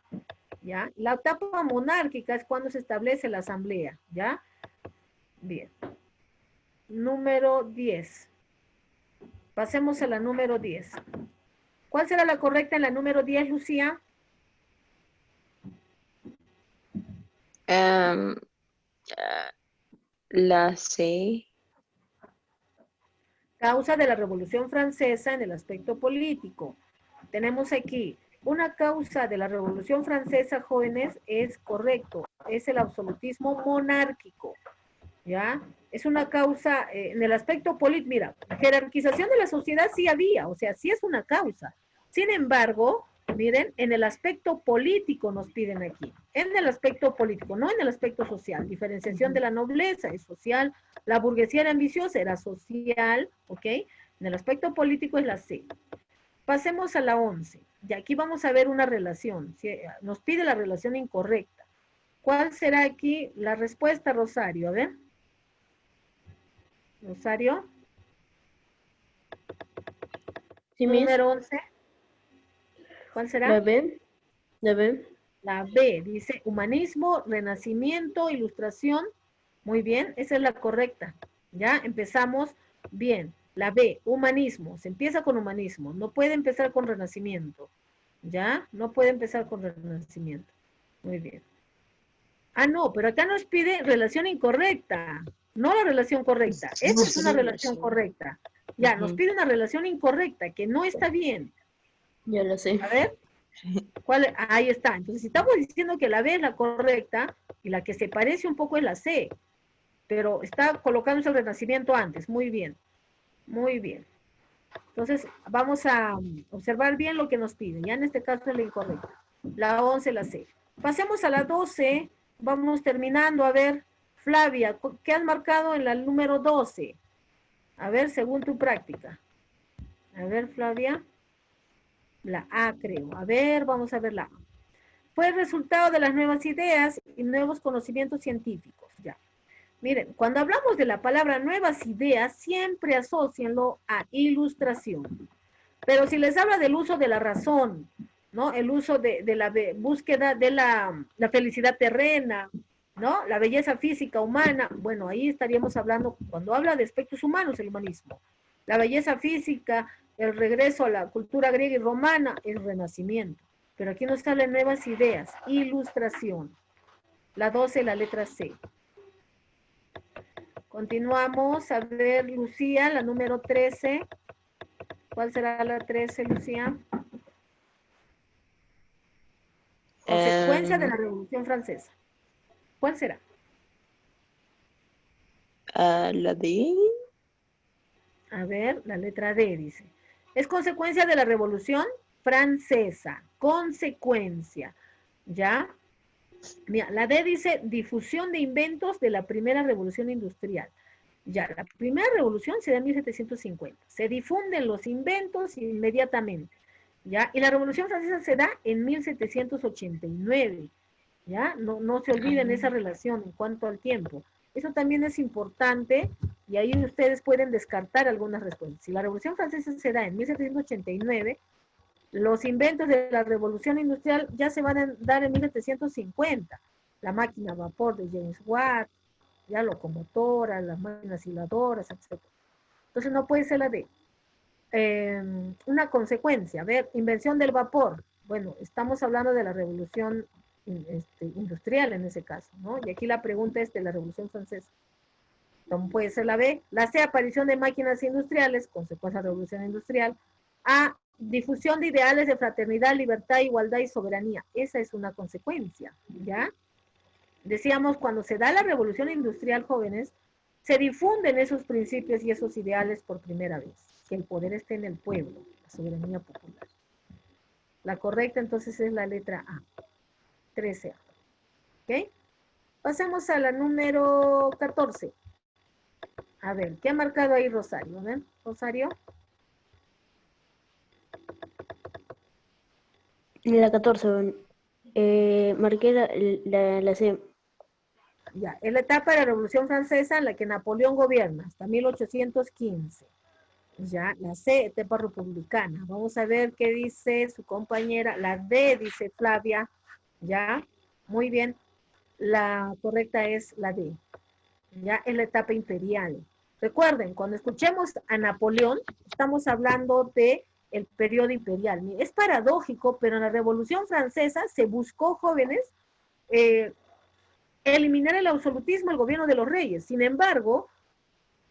¿ya? La etapa monárquica es cuando se establece la asamblea, ¿ya? Bien. Número 10. Pasemos a la número 10. ¿Cuál será la correcta en la número 10, Lucía? La C. Causa de la Revolución Francesa en el aspecto político. Tenemos aquí, una causa de la Revolución Francesa, jóvenes, es correcto, es el absolutismo monárquico, ¿ya? Es una causa, en el aspecto político, mira, jerarquización de la sociedad sí había, o sea, sí es una causa. Sin embargo, Miren, en el aspecto político nos piden aquí. En el aspecto político, no en el aspecto social. Diferenciación de la nobleza es social. La burguesía era ambiciosa, era social, ¿ok? En el aspecto político es la C. Pasemos a la 11. Y aquí vamos a ver una relación. Nos pide la relación incorrecta. ¿Cuál será aquí la respuesta, Rosario? A ver. Rosario. Sí, Miss. Número 11. ¿Cuál será? La B. La B. La B dice humanismo, renacimiento, ilustración. Muy bien, esa es la correcta. Ya empezamos bien. La B, humanismo. Se empieza con humanismo. No puede empezar con renacimiento. ¿Ya? No puede empezar con renacimiento. Muy bien. Ah, no, pero acá nos pide relación incorrecta. No la relación correcta. Esta es una relación correcta. Ya, nos pide una relación incorrecta, que no está bien. Ya lo sé. A ver. ¿Cuál? Ahí está. Entonces, si estamos diciendo que la B es la correcta y la que se parece un poco es la C, pero está colocándose el renacimiento antes. Muy bien. Muy bien. Entonces, vamos a observar bien lo que nos piden. Ya en este caso es la incorrecta. La 11, la C. Pasemos a la 12. Vamos terminando. A ver, Flavia, ¿qué has marcado en la número 12? A ver, según tu práctica. A ver, Flavia. La A, creo. A ver, vamos a ver la A. Fue el resultado de las nuevas ideas y nuevos conocimientos científicos. Ya. Miren, cuando hablamos de la palabra nuevas ideas, siempre asócienlo a ilustración. Pero si les habla del uso de la razón, ¿no? El uso de la búsqueda de la felicidad terrena, ¿no? La belleza física humana, bueno, ahí estaríamos hablando, cuando habla de aspectos humanos, el humanismo. La belleza física, el regreso a la cultura griega y romana, el renacimiento. Pero aquí nos salen nuevas ideas, ilustración. La 12, la letra C. Continuamos, a ver, Lucía, la número 13. ¿Cuál será la 13, Lucía? Consecuencia de la Revolución Francesa. ¿Cuál será? La D. A ver, la letra D dice. Es consecuencia de la Revolución Francesa. Consecuencia. ¿Ya? Mira, la D dice difusión de inventos de la primera revolución industrial. Ya, la primera revolución se da en 1750. Se difunden los inventos inmediatamente. ¿Ya? Y la revolución francesa se da en 1789. ¿Ya? No se olviden esa relación en cuanto al tiempo. Eso también es importante y ahí ustedes pueden descartar algunas respuestas. Si la Revolución Francesa se da en 1789, los inventos de la Revolución Industrial ya se van a dar en 1750. La máquina a vapor de James Watt, ya locomotoras, las máquinas hiladoras, etc. Entonces no puede ser la de una consecuencia. A ver, invención del vapor. Bueno, estamos hablando de la Revolución industrial en ese caso, ¿no? Y aquí la pregunta es de la Revolución Francesa. ¿Cómo puede ser la B? La C, aparición de máquinas industriales, consecuencia de la Revolución Industrial. A, difusión de ideales de fraternidad, libertad, igualdad y soberanía. Esa es una consecuencia, ¿ya? Decíamos, cuando se da la Revolución Industrial, jóvenes, se difunden esos principios y esos ideales por primera vez. Que el poder esté en el pueblo, la soberanía popular. La correcta entonces es la letra A. 13A. ¿Ok? Pasemos a la número 14. A ver, ¿qué ha marcado ahí Rosario? ¿Ven? Rosario. La 14. Marqué la C. Ya, es la etapa de la Revolución Francesa en la que Napoleón gobierna, hasta 1815. Ya, la C, etapa republicana. Vamos a ver qué dice su compañera. La D, dice Flavia. Ya, muy bien. La correcta es la D. Ya, es la etapa imperial. Recuerden, cuando escuchemos a Napoleón, estamos hablando de el periodo imperial. Es paradójico, pero en la Revolución Francesa se buscó, jóvenes, eliminar el absolutismo, el gobierno de los reyes. Sin embargo,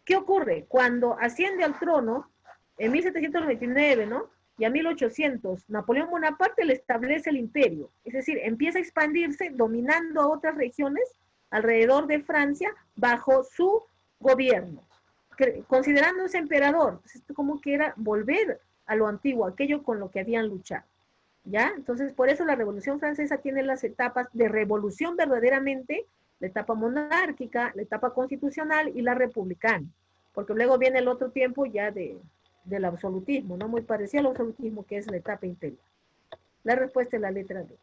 ¿qué ocurre? Cuando asciende al trono, en 1729, ¿no? Y a 1800, Napoleón Bonaparte le establece el imperio. Es decir, empieza a expandirse, dominando a otras regiones alrededor de Francia bajo su gobierno, considerándose emperador. Entonces, esto como que era volver a lo antiguo, aquello con lo que habían luchado. ¿Ya? Entonces, por eso la Revolución Francesa tiene las etapas de revolución verdaderamente, la etapa monárquica, la etapa constitucional y la republicana, porque luego viene el otro tiempo ya del absolutismo, ¿no? Muy parecido al absolutismo, que es la etapa imperial. La respuesta es la letra D,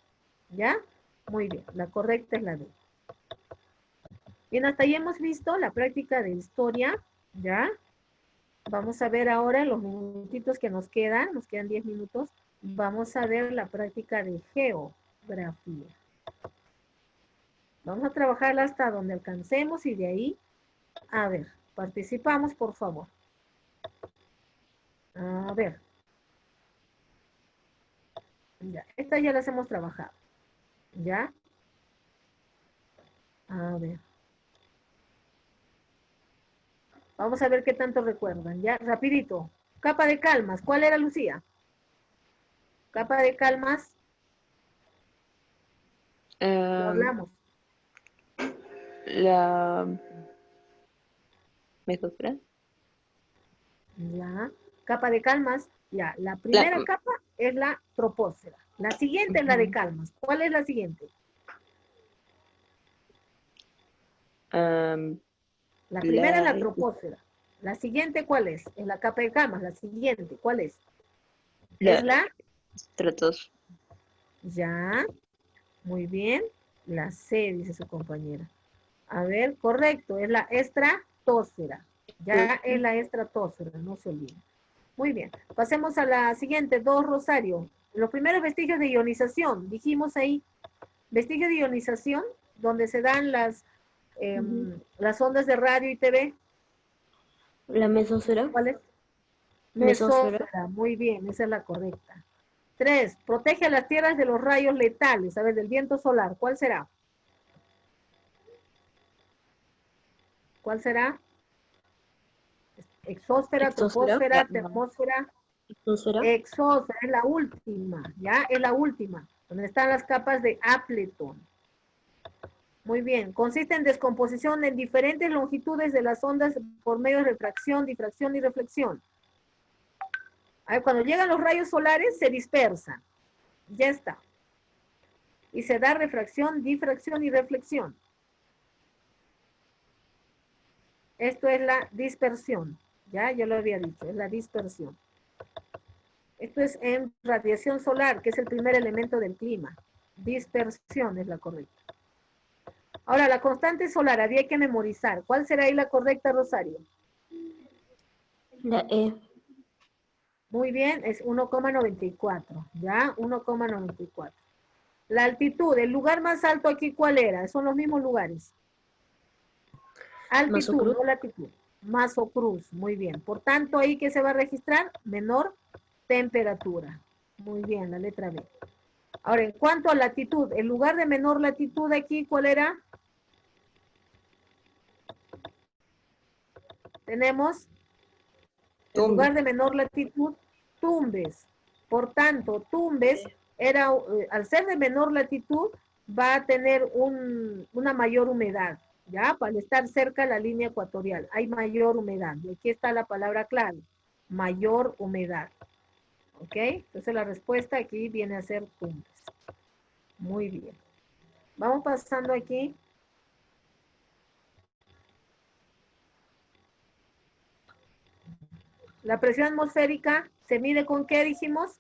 ¿ya? Muy bien, la correcta es la D. Bien, hasta ahí hemos visto la práctica de historia, ¿ya? Vamos a ver ahora los minutitos que nos quedan 10 minutos, vamos a ver la práctica de geografía. Vamos a trabajarla hasta donde alcancemos y de ahí, a ver, participamos, por favor. A ver. Ya, estas ya las hemos trabajado. ¿Ya? A ver. Vamos a ver qué tanto recuerdan. Ya, rapidito. Capa de calmas. ¿Cuál era, Lucía? Capa de calmas. Lo hablamos. La mesosfera. Ya. Capa de calmas. Ya. La primera capa es la troposfera. La siguiente es la de calmas. ¿Cuál es la siguiente? La primera es la troposfera. La siguiente, ¿cuál es? Es la capa de calmas. La siguiente, ¿cuál es? Es la estratosfera. Ya. Muy bien. La C, dice su compañera. A ver, correcto. Es la estratosfera. Ya es la estratosfera, no se olviden. Muy bien. Pasemos a la siguiente. 2, Rosario. Los primeros vestigios de ionización. Dijimos ahí, vestigios de ionización, donde se dan las ondas de radio y TV. La mesosfera. ¿Cuál es? Mesósfera. Mesósfera. Muy bien, esa es la correcta. 3. Protege a las tierras de los rayos letales, a ver, del viento solar. ¿Cuál será? ¿Cuál será? Exósfera, troposfera, termósfera. Exósfera, es la última, ¿ya? Es la última, donde están las capas de Appleton. Muy bien, consiste en descomposición en diferentes longitudes de las ondas por medio de refracción, difracción y reflexión. A ver, cuando llegan los rayos solares, se dispersan. Ya está. Y se da refracción, difracción y reflexión. Esto es la dispersión. Ya, yo lo había dicho, es la dispersión. Esto es en radiación solar, que es el primer elemento del clima. Dispersión es la correcta. Ahora, la constante solar había que memorizar. ¿Cuál será ahí la correcta, Rosario? La E. Muy bien, es 1,94. ¿Ya? 1,94. La altitud, el lugar más alto aquí, ¿cuál era? Son los mismos lugares. Altitud, no latitud. Masocruz, muy bien. Por tanto, ahí que se va a registrar, menor temperatura. Muy bien, la letra B. Ahora, en cuanto a latitud, el lugar de menor latitud aquí, ¿cuál era? Tenemos el lugar de menor latitud, Tumbes. Por tanto, Tumbes era, al ser de menor latitud, va a tener una mayor humedad, ¿ya? Para estar cerca de la línea ecuatorial, hay mayor humedad. Y aquí está la palabra clave, mayor humedad. ¿Ok? Entonces la respuesta aquí viene a ser Tumbes. Muy bien. Vamos pasando aquí. La presión atmosférica se mide con ¿qué dijimos?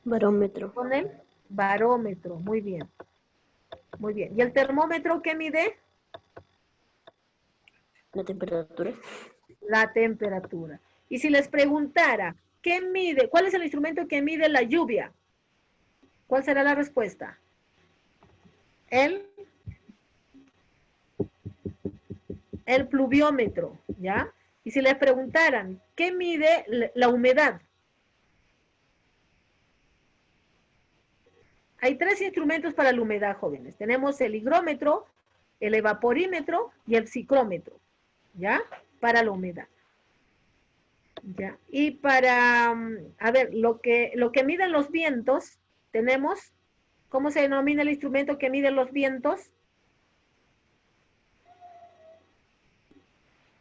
Barómetro. Con el barómetro. Muy bien. Muy bien. ¿Y el termómetro qué mide? La temperatura. La temperatura. Y si les preguntara, ¿qué mide? ¿Cuál es el instrumento que mide la lluvia? ¿Cuál será la respuesta? El pluviómetro, ¿ya? Y si les preguntaran, ¿qué mide la humedad? Hay 3 instrumentos para la humedad, jóvenes. Tenemos el higrómetro, el evaporímetro y el ciclómetro, ¿ya? Para la humedad. ¿Ya? Y para, a ver, lo que miden los vientos, tenemos, ¿cómo se denomina el instrumento que mide los vientos?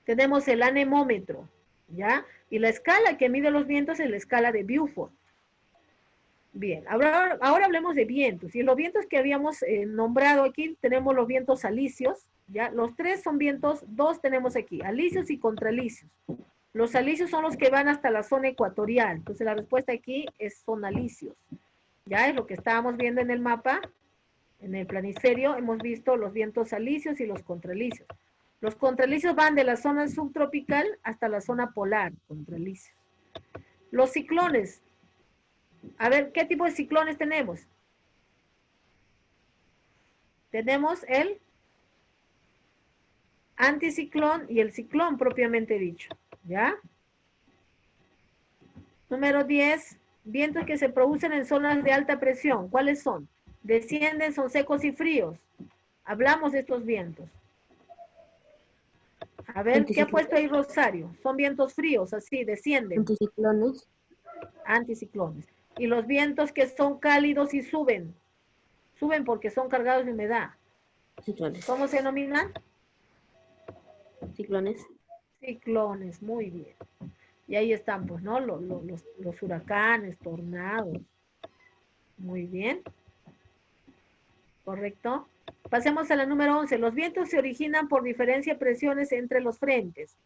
Tenemos el anemómetro, ¿ya? Y la escala que mide los vientos es la escala de Beaufort. Bien, ahora hablemos de vientos. Y los vientos que habíamos nombrado aquí, tenemos los vientos alisios, ¿ya? Los tres son vientos, dos tenemos aquí, alisios y contralisios. Los alisios son los que van hasta la zona ecuatorial. Entonces la respuesta aquí son alisios. Ya es lo que estábamos viendo en el mapa, en el planisferio, hemos visto los vientos alisios y los contralisios. Los contralisios van de la zona subtropical hasta la zona polar, contralisios. Los ciclones. A ver, ¿qué tipo de ciclones tenemos? Tenemos el anticiclón y el ciclón propiamente dicho, ¿ya? Número 10, vientos que se producen en zonas de alta presión. ¿Cuáles son? Descienden, son secos y fríos. Hablamos de estos vientos. A ver, ¿qué ha puesto ahí Rosario? Son vientos fríos, así, descienden. Anticiclones. Anticiclones. Y los vientos que son cálidos y suben. Suben porque son cargados de humedad. Ciclones. ¿Cómo se denominan? Ciclones. Ciclones, muy bien. Y ahí están, pues, ¿no? Los huracanes, tornados. Muy bien. ¿Correcto? Pasemos a la número 11. Los vientos se originan por diferencia de presiones entre los frentes.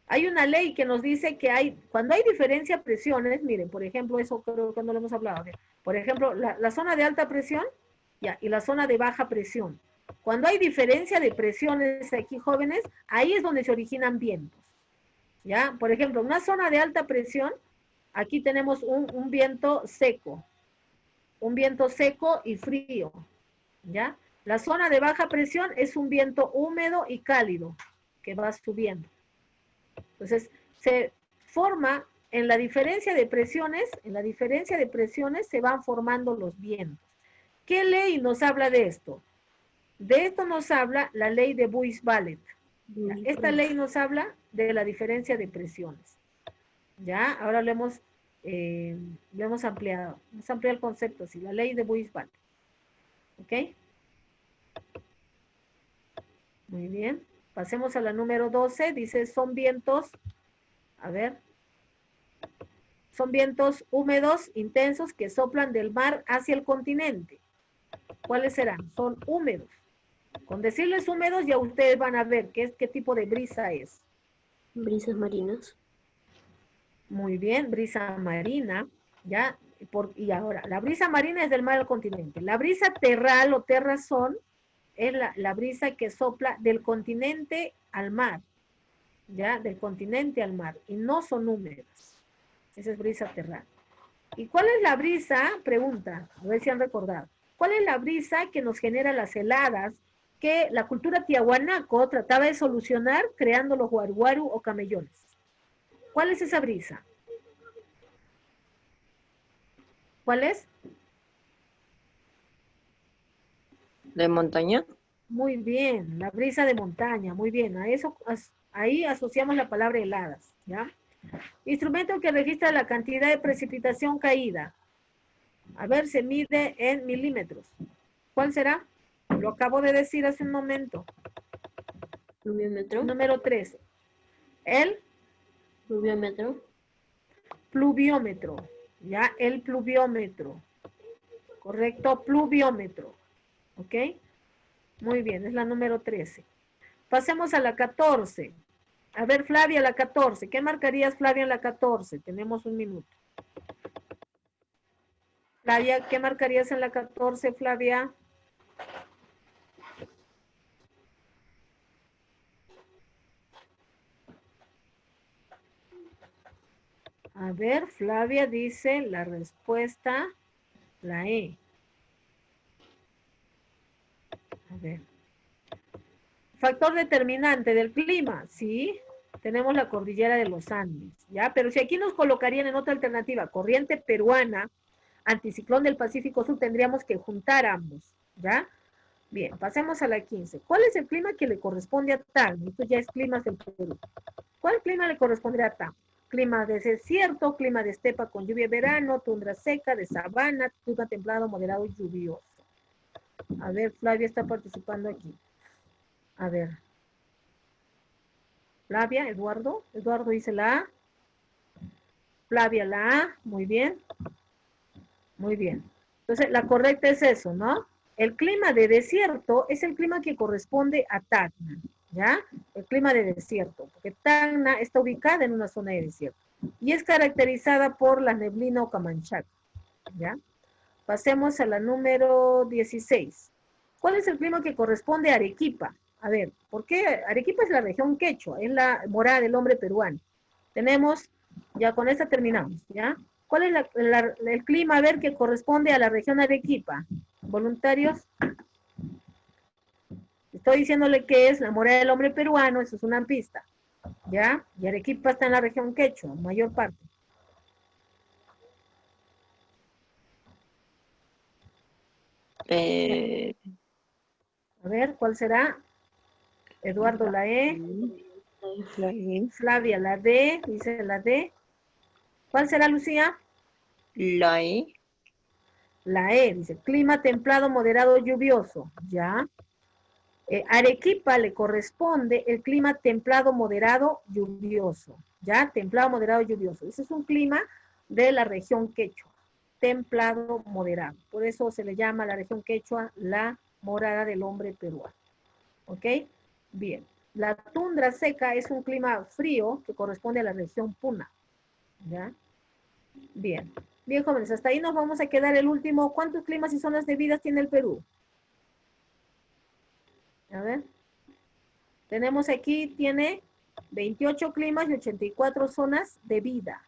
Hay una ley que nos dice que cuando hay diferencia de presiones, miren, por ejemplo, eso creo que no lo hemos hablado. Por ejemplo, la zona de alta presión y la zona de baja presión. Cuando hay diferencia de presiones aquí, jóvenes, ahí es donde se originan vientos. ¿Ya? Por ejemplo, una zona de alta presión, aquí tenemos un viento seco. Un viento seco y frío. ¿Ya? La zona de baja presión es un viento húmedo y cálido que va subiendo. Entonces, se forma en la diferencia de presiones, se van formando los vientos. ¿Qué ley nos habla de esto? De esto nos habla la ley de Buys-Ballett. Esta ley nos habla de la diferencia de presiones. ¿Ya? Ahora lo hemos ampliado. Hemos ampliado el concepto, sí, la ley de Buys-Ballett. ¿Ok? Muy bien. Pasemos a la número 12. Dice, son vientos, a ver, son vientos húmedos, intensos, que soplan del mar hacia el continente. ¿Cuáles serán? Son húmedos. Con decirles húmedos ya ustedes van a ver qué tipo de brisa es. Brisas marinas. Muy bien, brisa marina, ¿ya? Y ahora, la brisa marina es del mar al continente. La brisa terral o terrazón es la brisa que sopla del continente al mar, ¿ya? Del continente al mar, y no son húmedas. Esa es brisa terral. ¿Y cuál es la brisa? Pregunta, a ver si han recordado. ¿Cuál es la brisa que nos genera las heladas que la cultura tiahuanaco trataba de solucionar creando los guaruguaru o camellones? ¿Cuál es esa brisa? ¿Cuál es? ¿De montaña? Muy bien, la brisa de montaña, muy bien. Ahí asociamos la palabra heladas, ¿ya? Instrumento que registra la cantidad de precipitación caída. A ver, se mide en milímetros. ¿Cuál será? Lo acabo de decir hace un momento. Pluviómetro. Número 13. El Pluviómetro. pluviómetro. ¿Ya? El pluviómetro. Correcto, pluviómetro. ¿Ok? Muy bien, es la número 13. Pasemos a la 14. A ver, Flavia, la 14. ¿Qué marcarías, Flavia, en la 14? Tenemos un minuto. Flavia, ¿qué marcarías en la 14, Flavia? A ver, Flavia dice la respuesta, la E. A ver. Factor determinante del clima, ¿sí? Tenemos la cordillera de los Andes, ¿ya? Pero si aquí nos colocarían en otra alternativa, corriente peruana, anticiclón del Pacífico Sur, tendríamos que juntar ambos, ¿ya? Bien, pasemos a la 15. ¿Cuál es el clima que le corresponde a tal? Esto ya es climas del Perú. ¿Cuál clima le correspondería a tal? Clima de desierto, clima de estepa con lluvia de verano, tundra seca, de sabana, clima templado, moderado y lluvioso. A ver, Flavia está participando aquí. A ver. Flavia, Eduardo. Eduardo dice la A. Flavia la A. Muy bien. Muy bien. Entonces, la correcta es eso, ¿no? El clima de desierto es el clima que corresponde a Tacna, ¿ya? El clima de desierto, porque Tacna está ubicada en una zona de desierto y es caracterizada por la neblina o camanchaca, ¿ya? Pasemos a la número 16. ¿Cuál es el clima que corresponde a Arequipa? A ver, ¿por qué? Arequipa es la región quechua, es la morada del hombre peruano. Tenemos, ya con esta terminamos, ¿ya? ¿Cuál es el clima, a ver, que corresponde a la región Arequipa? ¿Voluntarios? Estoy diciéndole que es la morada del hombre peruano, eso es una pista, ¿ya? Y Arequipa está en la región quechua, mayor parte. A ver, ¿cuál será? Eduardo, la E. La E. Flavia, la D, dice la D. ¿Cuál será, Lucía? La E. La E, dice, clima templado, moderado, lluvioso. Ya. Arequipa le corresponde el clima templado, moderado, lluvioso. Ya, templado, moderado, lluvioso. Ese es un clima de la región quechua. Templado, moderado. Por eso se le llama a la región quechua la morada del hombre peruano. ¿Ok? Bien. La tundra seca es un clima frío que corresponde a la región Puna. ¿Ya? Bien. Bien, jóvenes, hasta ahí nos vamos a quedar el último. ¿Cuántos climas y zonas de vida tiene el Perú? A ver. Tenemos aquí, tiene 28 climas y 84 zonas de vida.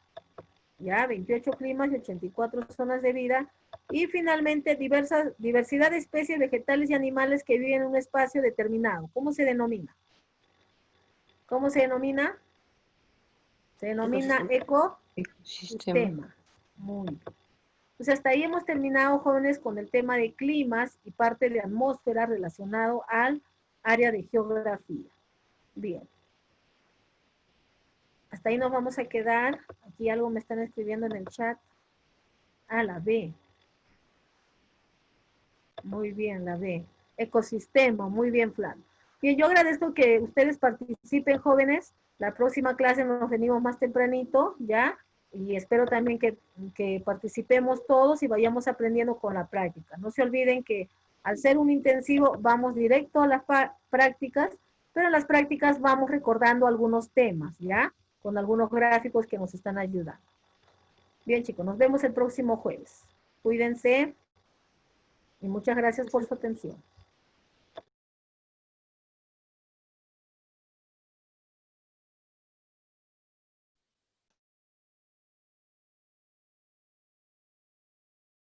Ya, 28 climas y 84 zonas de vida. Y finalmente, diversidad de especies vegetales y animales que viven en un espacio determinado. ¿Cómo se denomina? ¿Cómo se denomina? Se denomina ecosistema. Muy bien. Pues hasta ahí hemos terminado, jóvenes, con el tema de climas y parte de atmósfera relacionado al área de geografía. Bien. Hasta ahí nos vamos a quedar. Aquí algo me están escribiendo en el chat. Ah, la B. Muy bien, la B. Ecosistema, muy bien, Flan. Bien, yo agradezco que ustedes participen, jóvenes. La próxima clase nos venimos más tempranito, ¿ya? Y espero también que participemos todos y vayamos aprendiendo con la práctica. No se olviden que al ser un intensivo vamos directo a las prácticas, pero en las prácticas vamos recordando algunos temas, ¿ya? Con algunos gráficos que nos están ayudando. Bien, chicos, nos vemos el próximo jueves. Cuídense y muchas gracias por su atención.